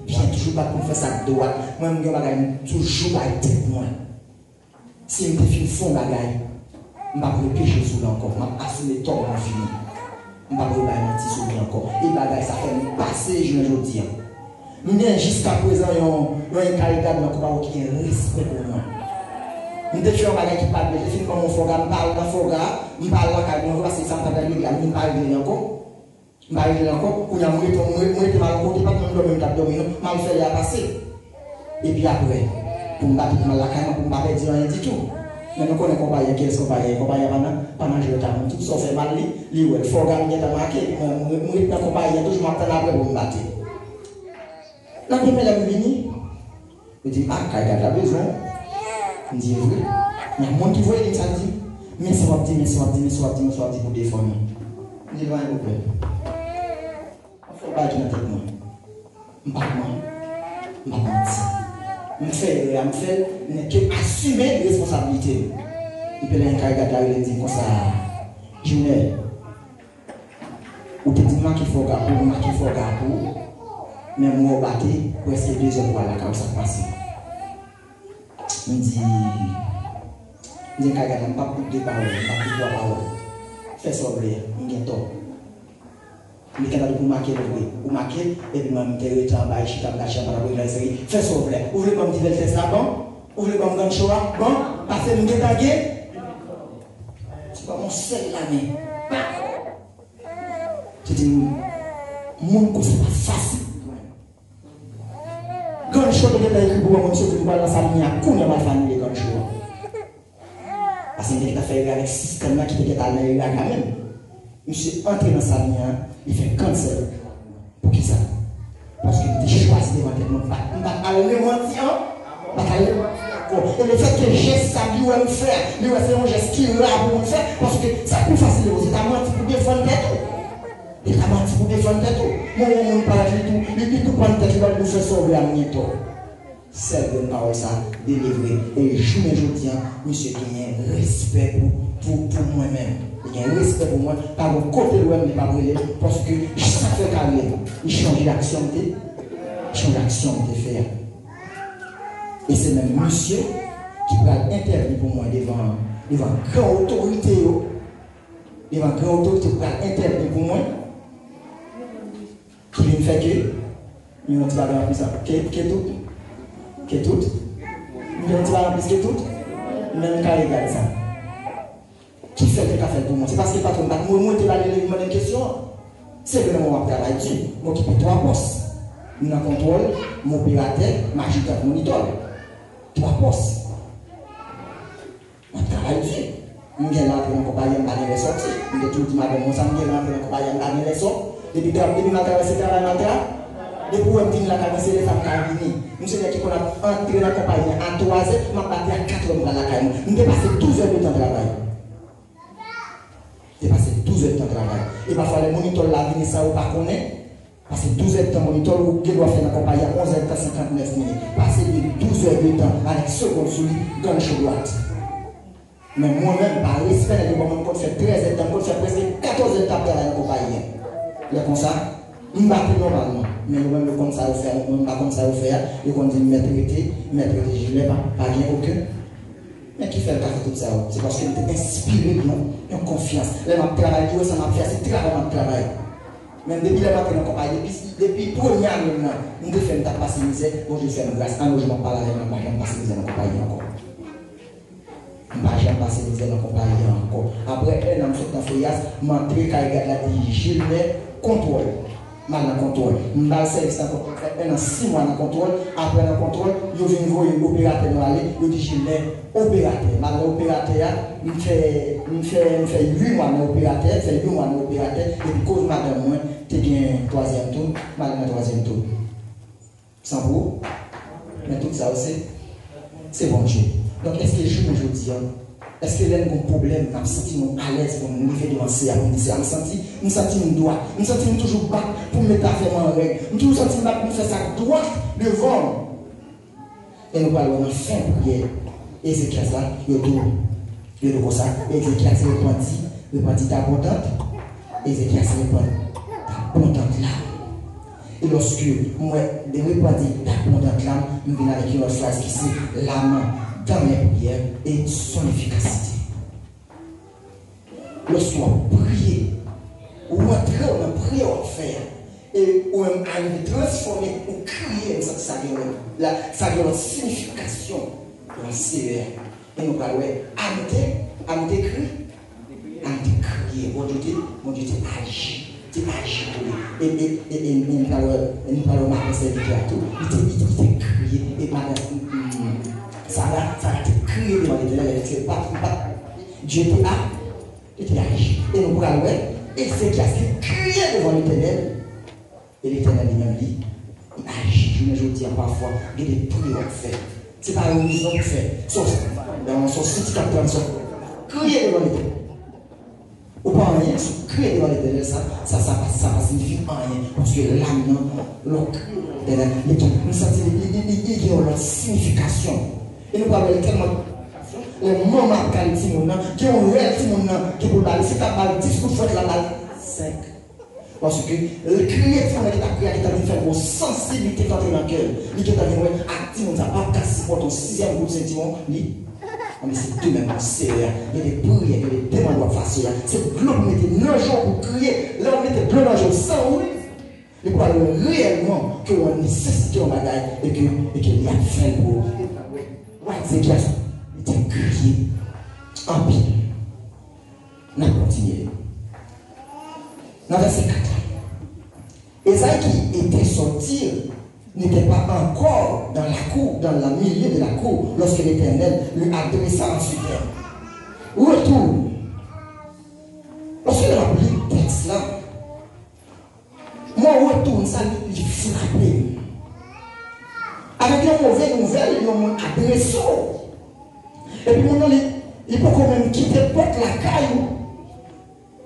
bien, toujours pas pour me faire ça droit. Moi, je vais toujours pas être moi. Si je me fais fond bagaille, je vais pas pécher sur lui encore, je vais assumer tort en fini. Je ne vais pas mentir sur lui encore. Et bagaille, ça fait me passer, je veux dire. Mais jusqu'à présent, il y a un caractère qui a un respect pour moi. Je me suis dit, qui parle de film comme mon foga, je parle dans foga, je parle dans le foga, c'est ça, je parle de encore. Je parle de encore, où il y a un peu mal côté, pas de même domino, mal fait à passer. Et puis après, pour me battre mal la caille, pour me battre dire rien du tout. Mais nous connaissons compagnie, qui est compagnie pas manger le temps, tout ça fait mal, il y a un foga, il y a marqué, je suis dans la compagnie, toujours m'attendre après pour me battre. La première la venue, je dis, ah, quand il a besoin, je dis, oui. Il y a un monde qui voit et ça dit, mais ça va dire pour défendre. Je dis, va un peu. Je ne fais pas qui dans tête moi. Je ne pas mentir. Je fais, que assumer les responsabilités. Et puis là, un caractère, il dit comme ça, Junior, ou te dis, qu'il faut gagner. Mais moi, je battais presque 2 heures pour la cause ça passe. Je me dis, je ne peux pas de parole, je ne peux pas de parole. Fais ça, je vais tort. Je suis capable de marquer le bruit. Vous marquez, et puis je me suis en bas, je suis capable de lâcher la série. Fais ça, vous voulez comme dire le test là, bon? Vous voulez comme grand choix, bon? Parce que je suis tagué. C'est pas mon seul l'année. Je dis, mon coup, c'est pas facile. Quand je suis pour moi, je suis dans sa ligne à coups de ma famille, quand je suis. Parce que j'ai fait avec le système qui était à l'air quand même. Je suis entré dans sa ligne, il fait cancer. Pour qui ça? Parce que j'ai choisi de mentir. Je ne vais pas aller mentir. Et le fait que j'ai ça, lui, me faire, lui, c'est un geste qui est là pour me faire, parce que c'est plus facile. C'est à mentir pour défendre tout. Il a menti pour défendre tout. Moi, je ne parle pas du tout. Il dit tout le temps qu'il va nous faire sauver à Mieto. C'est une parole ça, délivrée. Et je me dis, monsieur, il y a un respect pour moi-même. Il y a un respect pour moi. Par mon côté, je ne pas brûler. Parce que ça fait carré. Il change d'action. Il change d'action de faire. Et c'est même monsieur qui va interdire pour moi devant grande autorité. Devant grande autorité qui va interdire pour moi. Qui vient faire que nous avons pas plus ça. Que tout. Nous avons pas plus que tout. Même quand regarde ça. Qui fait que fait pour moi? C'est parce que patron, moi, tu vas aller demander une question. C'est que moi, je travaille dessus. Moi, qui peux 3 postes. Nous avons contrôle, mon opérateur, magistrat, moniteur. 3 postes. Je travaille dessus. Je vais rentrer dans la compagnie, je vais sortir. Je vais tout dire, madame, je vais rentrer dans la compagnie, je vais sortir. Depuis que je suis traversé le travail, depuis que je suis traversé les femmes carabiniers, nous sommes qui ont entré dans la compagnie à 3 heures, je suis parti à 4 heures dans la caille. Nous avons passé 12 heures de temps de travail. J'ai passé 12 heures de temps de travail. Et parfois, les moniteurs là viennent ça ou pas connaître. Parce que 12 heures de temps, moniteur, qui doit faire la compagnie à 11h59 minutes. Passer 12 heures de temps avec seconde sur lui, gauche droite. Mais moi-même, par respect, je vais faire 13 heures de temps, je vais faire presque 14 heures de temps dans la compagnie. Il y a comme ça, je ne vais pas normalement. Mais nous-mêmes, comme ça, on fait, je ne vais pas comme ça, on fait, et on dit, mettre je n'ai pas bien aucun. Mais qui fait le café tout ça? C'est parce qu'il était inspiré de nous, une confiance. Là, je travaille, ça m'a fait, c'est travail, je travaille. Même depuis le matin, depuis le premier année, nous devons faire une passer misère, nous devons faire une grâce. Un logement par là, nous ne pouvons pas passer misère dans la compagnie encore. Nous ne pouvons pas passer misère dans la compagnie encore. Après un an, je suis dans le feuillage, je suis entré quand il y a la Gilles, contrôle. Mal dans le contrôle. Je suis service dans le contrôle, un an, 6 mois dans le contrôle. Après le contrôle, je viens voir l'opérateur dans l'aller, je dis Gilles, opérateur. Mal dans l'opérateur, je fais 8 mois dans l'opérateur, je fais 8 mois dans l'opérateur, et puis cause madame moi, tu as un troisième tour, mal dans le troisième tour. Sans vous, mais tout ça aussi, c'est bon Dieu. Donc est-ce que je aujourd'hui, est-ce que l'un a un problème, nous sentons à l'aise pour nous lever devant ça, nous sentons nous droit, nous sentons toujours battre pour mettre affaire en règle, nous toujours sentons battre pour faire ça droit devant. Et nous parlons en fin prière. Ézéchias là, il tourne. Il est comme ça. Ézéchias répondit ta contente. Ézéchias répond ta contente là. Et lorsque moi, je répondis ta contente là, je viens avec une autre phrase qui c'est la main dans mes prières et son efficacité. Lorsqu'on prie, ou entrer dans la prière à faire, et on arrive transformer ou crier, ça a une signification dans le CER. Et nous parlons, amité crier, mon Dieu, agi, tu agis pour lui. Et nous parlons, Marc, c'est il était crié, et ça a été crié devant l'Éternel, c'est pas Dieu était agi. Et nous parlons, et c'est qui a crié devant l'Éternel. Et l'Éternel lui-même dit, il agit. Je dis parfois, il y a des prières à faire. Ce n'est pas une raison pour faire. Sauf dans son site capteur, crier devant l'Éternel. Ou pas rien, crier devant l'Éternel, ça signifie rien. Parce que l'âme, l'autre, nous sentons qu'il y a une signification. Et nous parlons tellement de les moments qui ont réel qui peut parler. C'est ta balle 10 coups de fouette, la balle 5. Parce que le crier qui t'a fait une sensibilité quand tu es dans le cœur, il t'a dit, actif, on t'a pas cassé pour ton 6e groupe de sentiment, mais c'est tout même sérieux. Il y a des prières, il y a des demandes de façon. C'est que l'on mettait 9 jours pour crier, là on mettait 2 jours sans oui. Et pour réellement qu'on nécessite un bagage et qu'il y a fait pour. C'est qu'il était crié en pile. On a continué. Dans le verset 4. Esaïe qui était sorti n'était pas encore dans la cour, dans le milieu de la cour, lorsque l'Éternel lui adressa ensuite. Retourne. Lorsque il a lu le texte là, moi retourne, ça lui frappé. Avec une mauvaise nouvelle, il m'a adressé. Et puis maintenant, il peut quand même quitter porte la caille.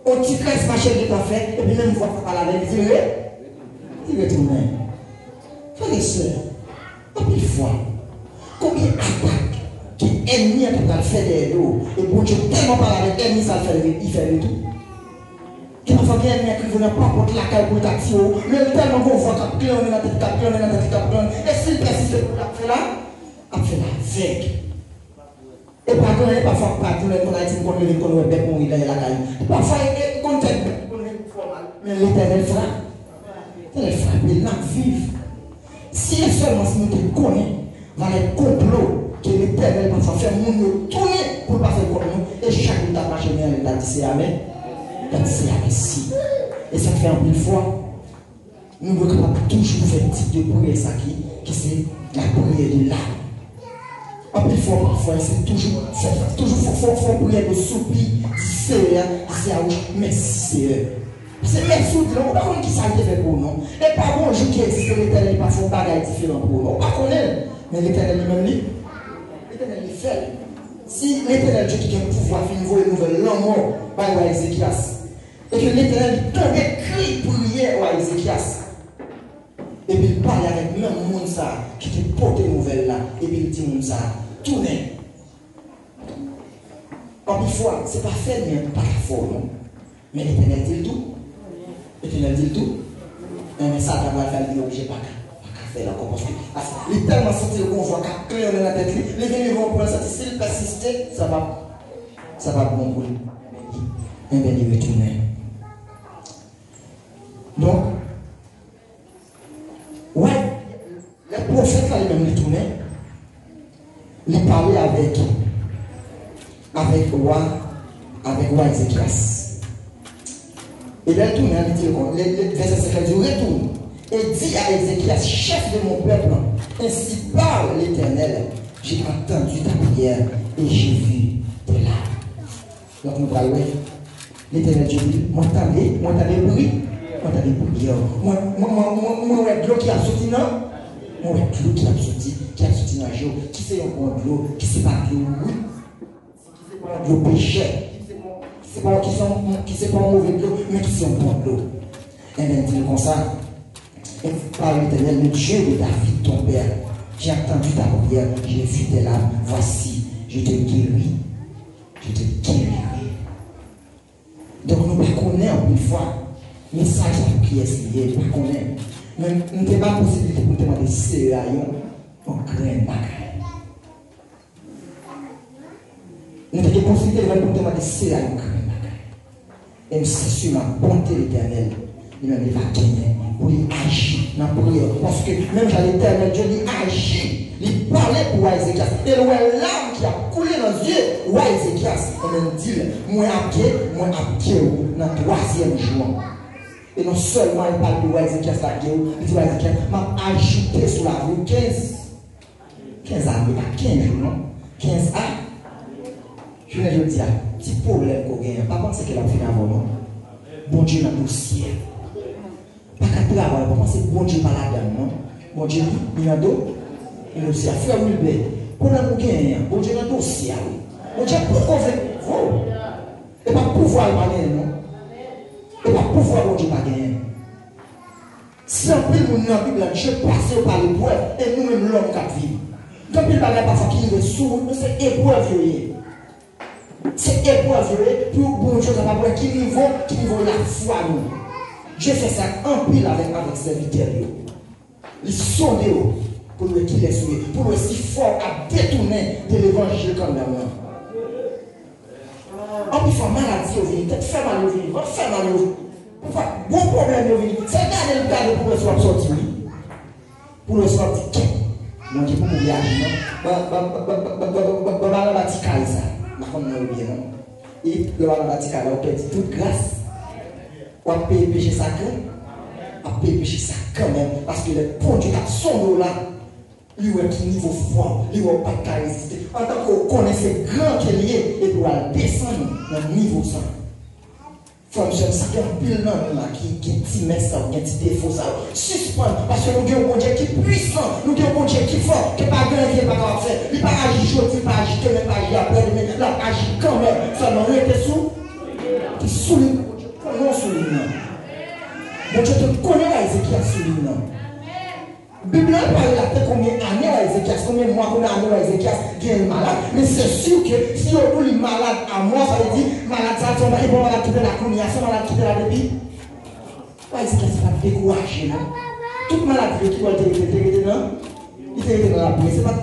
On t'y casse ma chaîne de ta fait, et puis même voir par la veille, il retourne. Frères et sœurs, combien de fois, combien d'attaques qui ennemis a tout fait des dos, et bon Dieu tellement parle avec ennemi, ça il fait le tout. Et parfois, il y a un ennemi qui ne pas porter la caille pour l'action, mais tellement qu'on voit cap clé, on est dans la tête cap clé, on est dans la tête cap clé, et s'il persiste pour la faire là, on fait la veille. Et pardonner, parfois, pardonner, qu'on a dit qu'on ne qu'on ne bec mourir dans la caille. Parfois, il compte mais l'Éternel frappe. L'Éternel frappe, il l'a vive. Si seulement si nous te connaissons, va les complots que l'Éternel va faire nous tourner pour passer comme nous. Et chaque fois que tu as marché, il a dit c'est Amen. Il a dit c'est Amen si. Et ça fait un peu de fois. Nous devons toujours faire un type de prière ça qui c'est la prière de l'âme. En plus fois parfois c'est toujours faut prier de soupir, Seigneur, merci Seigneur. C'est merci de l'homme, pas qui ça a été fait pour nous. Et pas bon jour qui existe l'Éternel pas son bagage différent pour nous. Pas connaître, mais l'Éternel lui-même lui. L'Éternel lui fait. Si l'Éternel Dieu qui a le pouvoir faire une nouvelle langue par Ézéchias, et que l'Éternel tendait cri prière à Ézéchias, Et puis il parle avec même monde ça qui te porte une nouvelle là. Et puis il dit monde ça, tournez. En plus fois, c'est pas fait, mais pas fort, non? Mais l'Éternel dit le tout. L'Éternel dit le tout. Mais ça, tu vas faire l'objet pas faire encore parce que il est tellement senti le convoi qu'à clair dans la tête, les venus vont prendre ça, s'il persiste, ça va bon pour lui. Et bien il retourne. Donc, ouais, le prophète là, il même retourné, il parlait avec roi Ézéchias. Et là, il retourne, il dit, le verset 50, il retourne. Et dit à Ézéchias, chef de mon peuple, ainsi parle l'Éternel, j'ai entendu ta prière et j'ai vu tes larmes. Donc nous parlons, l'Éternel Dieu dit, moi t'avais bruit, moi t'avais prière. Moi, de l'eau qui a sorti, non? Moi, de l'eau qui a sorti dans le jour, qui c'est un bon de l'eau, qui c'est pas de l'eau, oui. Qui c'est pas de l'eau péché, qui c'est pas un mauvais de l'eau, mais qui c'est un bon de l'eau. Et bien, dit comme ça. Par l'Éternel, le Dieu de David, ton père, j'ai entendu ta prière, j'ai vu tes larmes, voici, je te guéris, je te guérirai. Donc nous ne connaissons une fois, message à qui est lié, nous ne connaissons. Mais nous n'avons pas possibilité pour demander si on craint pas. Nous n'avons pas possibilité pour demander si on craint pas. Et c'est sur la bonté l'Éternel, il va gagner. Pour lui agir dans la prière. Parce que même dans l'Éternel, Dieu lui agit. Il parlait pour Ézéchias. Et le larme qui a coulé dans les yeux, Ézéchias, on me dit, moi à pied, dans le troisième jour. Et non seulement il parle de Ézéchias, il dit Ézéchias, m'a ajouté sur la vie 15 années, pas 15 jours, non? 15 ans. Je vais dire, petit problème qu'on gagne, pas penser qu'elle a fait avant, non? Bon Dieu dans le ciel. Pas qu'à travailler, pour penser que bon Dieu pas là-dedans, non? Bon Dieu, il y a d'autres, il y a aussi à faire le bien. Pour nous gagner, bon Dieu dans le dossier, oui. Bon Dieu, pourquoi vous et pas pouvoir gagner, non? Et pas pouvoir, bon Dieu, pas gagner. Si un peu nous dans la Bible, Dieu passe par l'épreuve, et nous-mêmes, l'homme qui vit. Donc, il va parfois qu'il est sourd, c'est épreuve. C'est épreuve, pour bon Dieu, ça va voir qui niveau la foi, nous. Je fais ça en pile avec serviteurs. Ils sont pour le qu'il est souillé, pour le si fort à détourner de l'évangile comme la main. En plus, il faut maladie au venir, peut-être faire mal au venir, faire mal au venir. Bon problème au venir. C'est garder le cadre pour le soir sorti. Pour le soir petit. Donc, il faut mourir à nous. Bah, la petite caille, ça. Ma femme n'a oublié, non? Et le petite caille, on perd toute grâce. On va payer péché sacré. On va payer péché sacré quand même. Parce que le bon Dieu a son lot là. Lui, il est niveau fort. Lui, il n'a pas de résister. En tant qu'on connaît ces grands qu'il y est, il doit descendre dans le niveau ça. Comme je sais qu'il y a un pile là qui est petit mais ça, qui est petit défaut ça. Suspendre. Parce que nous avons un bon Dieu qui est puissant. Nous avons un bon Dieu qui est fort. Qui n'est pas grand, qui n'est pas capable de faire. Il n'a pas agi chaud, il n'a pas agi demain, il n'a pas agi après, mais il a agi quand même. Seulement, il était sous. Il est sous lui. Non, sous lui. Bon Dieu te connaît à Ézéchias sous lui. La Bible parle là combien d'années à Ézéchias, combien de mois, combien d'années à Ézéchias qui est malade. Mais c'est sûr que si on est malade à moi, ça veut dire malade, ça va être malade qui fait la communication, malade qui fait la bébé. Ézéchias va décourager, non? Toute maladie qui va être non? Il était dans la prière. Ce n'est pas de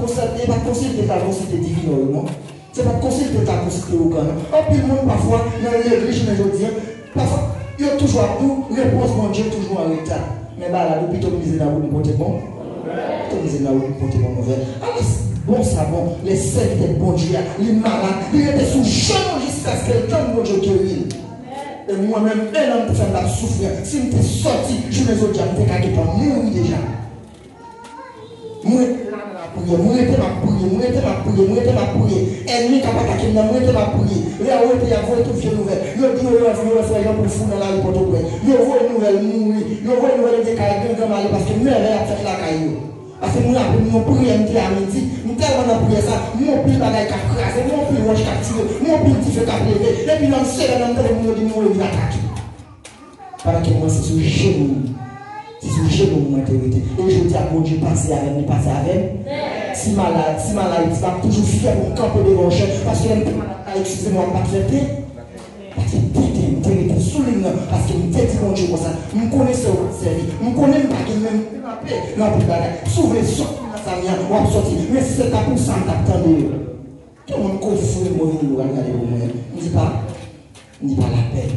consulter ta consulté divine, non? Ce n'est pas de consulter ta consulté au gars, non? En plus, le monde parfois, dans l'église, aujourd'hui, parfois, il y a toujours à tout, réponse mon Dieu toujours en retard. Mais là, depuis que vous dans vous portez bon, vous dans vous portez bonne nouvelle. Alors, bon, ça bon, les serviteurs de bon Dieu, les malades, ils étaient sous chemin jusqu'à ce que quelqu'un de bon Dieu guérisse. Et moi-même, un homme pour faire la souffrance, si je suis sorti, je me suis dit, je vais mourir déjà. Moi, j'étais ma prière. Ennemi qui a pas qu'à moi, j'étais ma prière. Là où il y a une vieux nouvelle. Il y a une nouvelle pour fou dans la rue pour tout. Il y a une nouvelle mourir. Il y a une nouvelle de caille de mal parce que moi, j'ai fait la caille. Parce que moi, mon prière, je à midi. Je tellement dans prière ça. Mon pile bagaille qui a crasé. Mon pile roche qui a tiré. Mon pile qui fait qu'à lever. Et puis, dans le ciel, dans le téléphone, il y a une attaque. Pendant que moi, c'est sur genou. Si vous cherchez mon autorité, et je dis à bon Dieu, passez avec moi, passez avec moi. Si malade, il va toujours fier pour camper devant le chef, parce que excusez-moi, pas traiter. Parce que je souligne, parce que je dis mon Dieu comme ça. Je connais ce service, je connais pas que même la paix, s'ouvre les sorties dans sa mienne, on va sortir. Mais si c'est pas pour ça, t'attendez. Tout le monde confond, moi, je vais regarder au moins. Je ne dis pas la paix.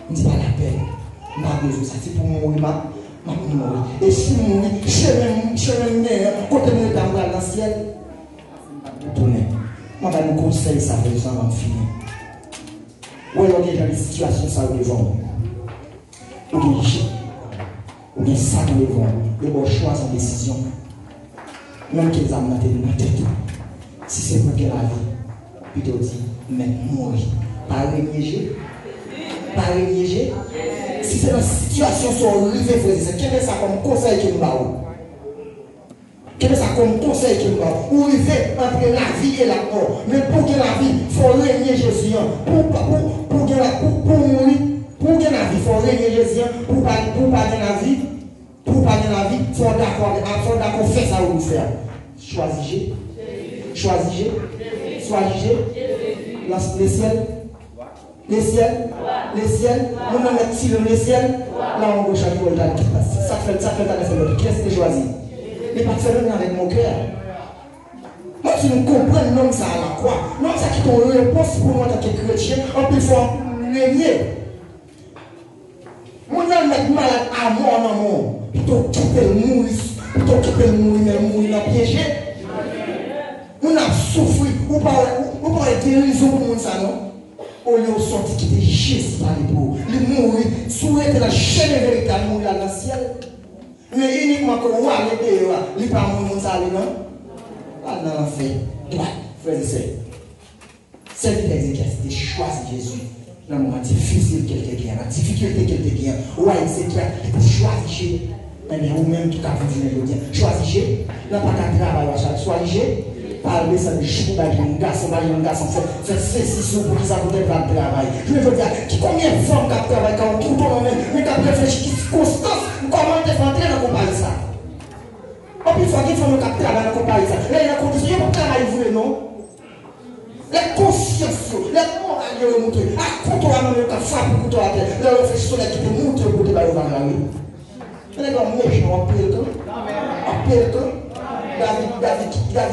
Je ne dis pas la paix. Je n'ai pas besoin de ça. C'est pour mourir, et si je mourir, je vais côté de mon dans le ciel. Tournez. Moi, je vous conseille ça, les gens vont finir. Ou alors, il y a des situations, ça va devant. Ou bien ça dans le vent. Le bon choix en décision. Même qu'ils ont dans la tête. Si c'est pour que la vie, plutôt dit, mais mourir. Pas renier. Pas renier. Si c'est une situation sur arrivée, quel est ça comme conseil qu'il nous donne? Quel est ça comme conseil qu'il nous donne? Où arriver entre la vie et la mort. Mais pour que la vie, il faut régner Jésus. Pour mourir, pour que la vie, il faut régner Jésus. Pour pas gagner la vie, il faut d'accord faire ça ou faire. Choisissez. Les ciels. Les ciels, nous nous mettons les ciels, là on gauche à l'école ça fait qu'est-ce que je choisis? Mais pas seulement avec mon cœur. Moi, tu me comprends, non, ça à la croix. Non, ça qui ton réponse pour moi, en tant que chrétien, en plus, il faut régner. Moi, je mettre malade à mort dans mon monde. Plutôt quitter le mourir, mais mourir dans le piégé. On a souffert, ou pas être guérison pour nous, ça, non? Au lieu de sortir qui était juste par les pauvres, les mourir, souhaiter la chaîne véritable, mourir dans le ciel. Mais uniquement que on va aller dehors, il n'y a pas de monde ça, non? Ah non, frère et sœur. C'est l'exécution, c'est de choisir Jésus. Dans le moment difficile quelqu'un qui a, la difficulté quelqu'un qui a, ou à exécuter, pour choisir. Mais vous-même qui avez vu le dire, choisir. Là, pas qu'à travailler, choisir. Parler ça de chou, un garçon, c'est ceci pour qui ça peut être le travail. Je veux dire, combien de femmes qui travaillent quand on trouve ton nom, mais qui réfléchissent, qui constance, comment défendre dans compagnie ça? En plus, il faut qu'il faut nous travailler dans compagnie ça. Là, il y a des conditions pour travailler, vous non? Les consciences, les morales, ils vont montrer. À couteau à main, ils frappent le couteau à terre. Là, on fait sur les qui peut montrer pour te bailler au vent. Mais les gars, méchants, on paye le temps. On paye le temps. David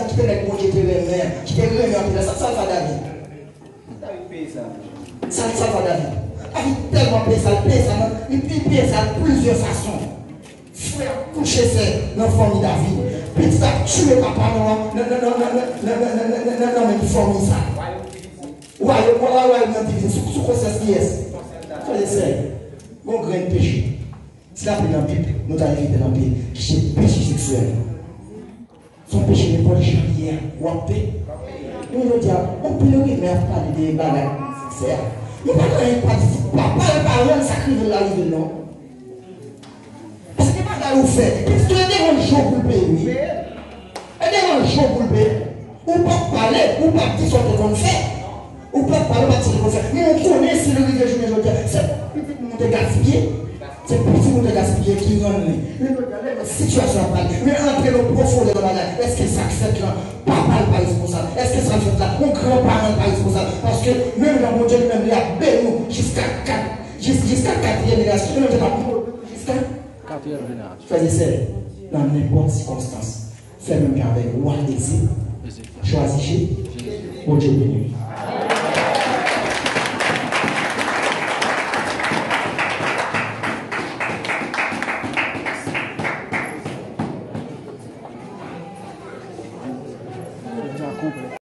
qui peut mettre mon Dieu de l'air, qui peut remettre en place, ça va David. Ça va David. David tellement paye ça, il paye ça de plusieurs façons. Frère, coucher c'est l'enfant de David. Petit à tuer papa, non, mais il forme ça. Ouais, sous conscience qui est. Frère et sœur, mon grand péché. Si la paix dans la Bible, nous avons évité dans la Bible, qui est péché sexuel. Son péché n'est pas le charrière ou en paix. On veut dire, on peut le mais on parle des bagages sincères. Mais pas de parole sacrée de la vie, non. Parce que c'est pas ça vous faites. Parce que les gens jouent pour le pays. Les gens jouent pour le pays. On peut parler, on peut dire ce qu'on fait. On peut parler, on peut dire ce qu'on fait. Mais on connaît si le rivière journée, je veux dire, c'est petit monde gaspillé. C'est petit monde gaspillé qui rend la situation à parler. Mais entrer dans le profondeur de la vie, est-ce que ça fait là? Papa n'est pas responsable. Est-ce que ça fait là? Mon grand-parent n'est pas responsable. Parce que même dans mon Dieu, même il a béni jusqu'à 4e génération. Jusqu'à 4e génération. Frères dans n'importe circonstance, fais même avec roi d'exil. Choisissez. Mon Dieu béni.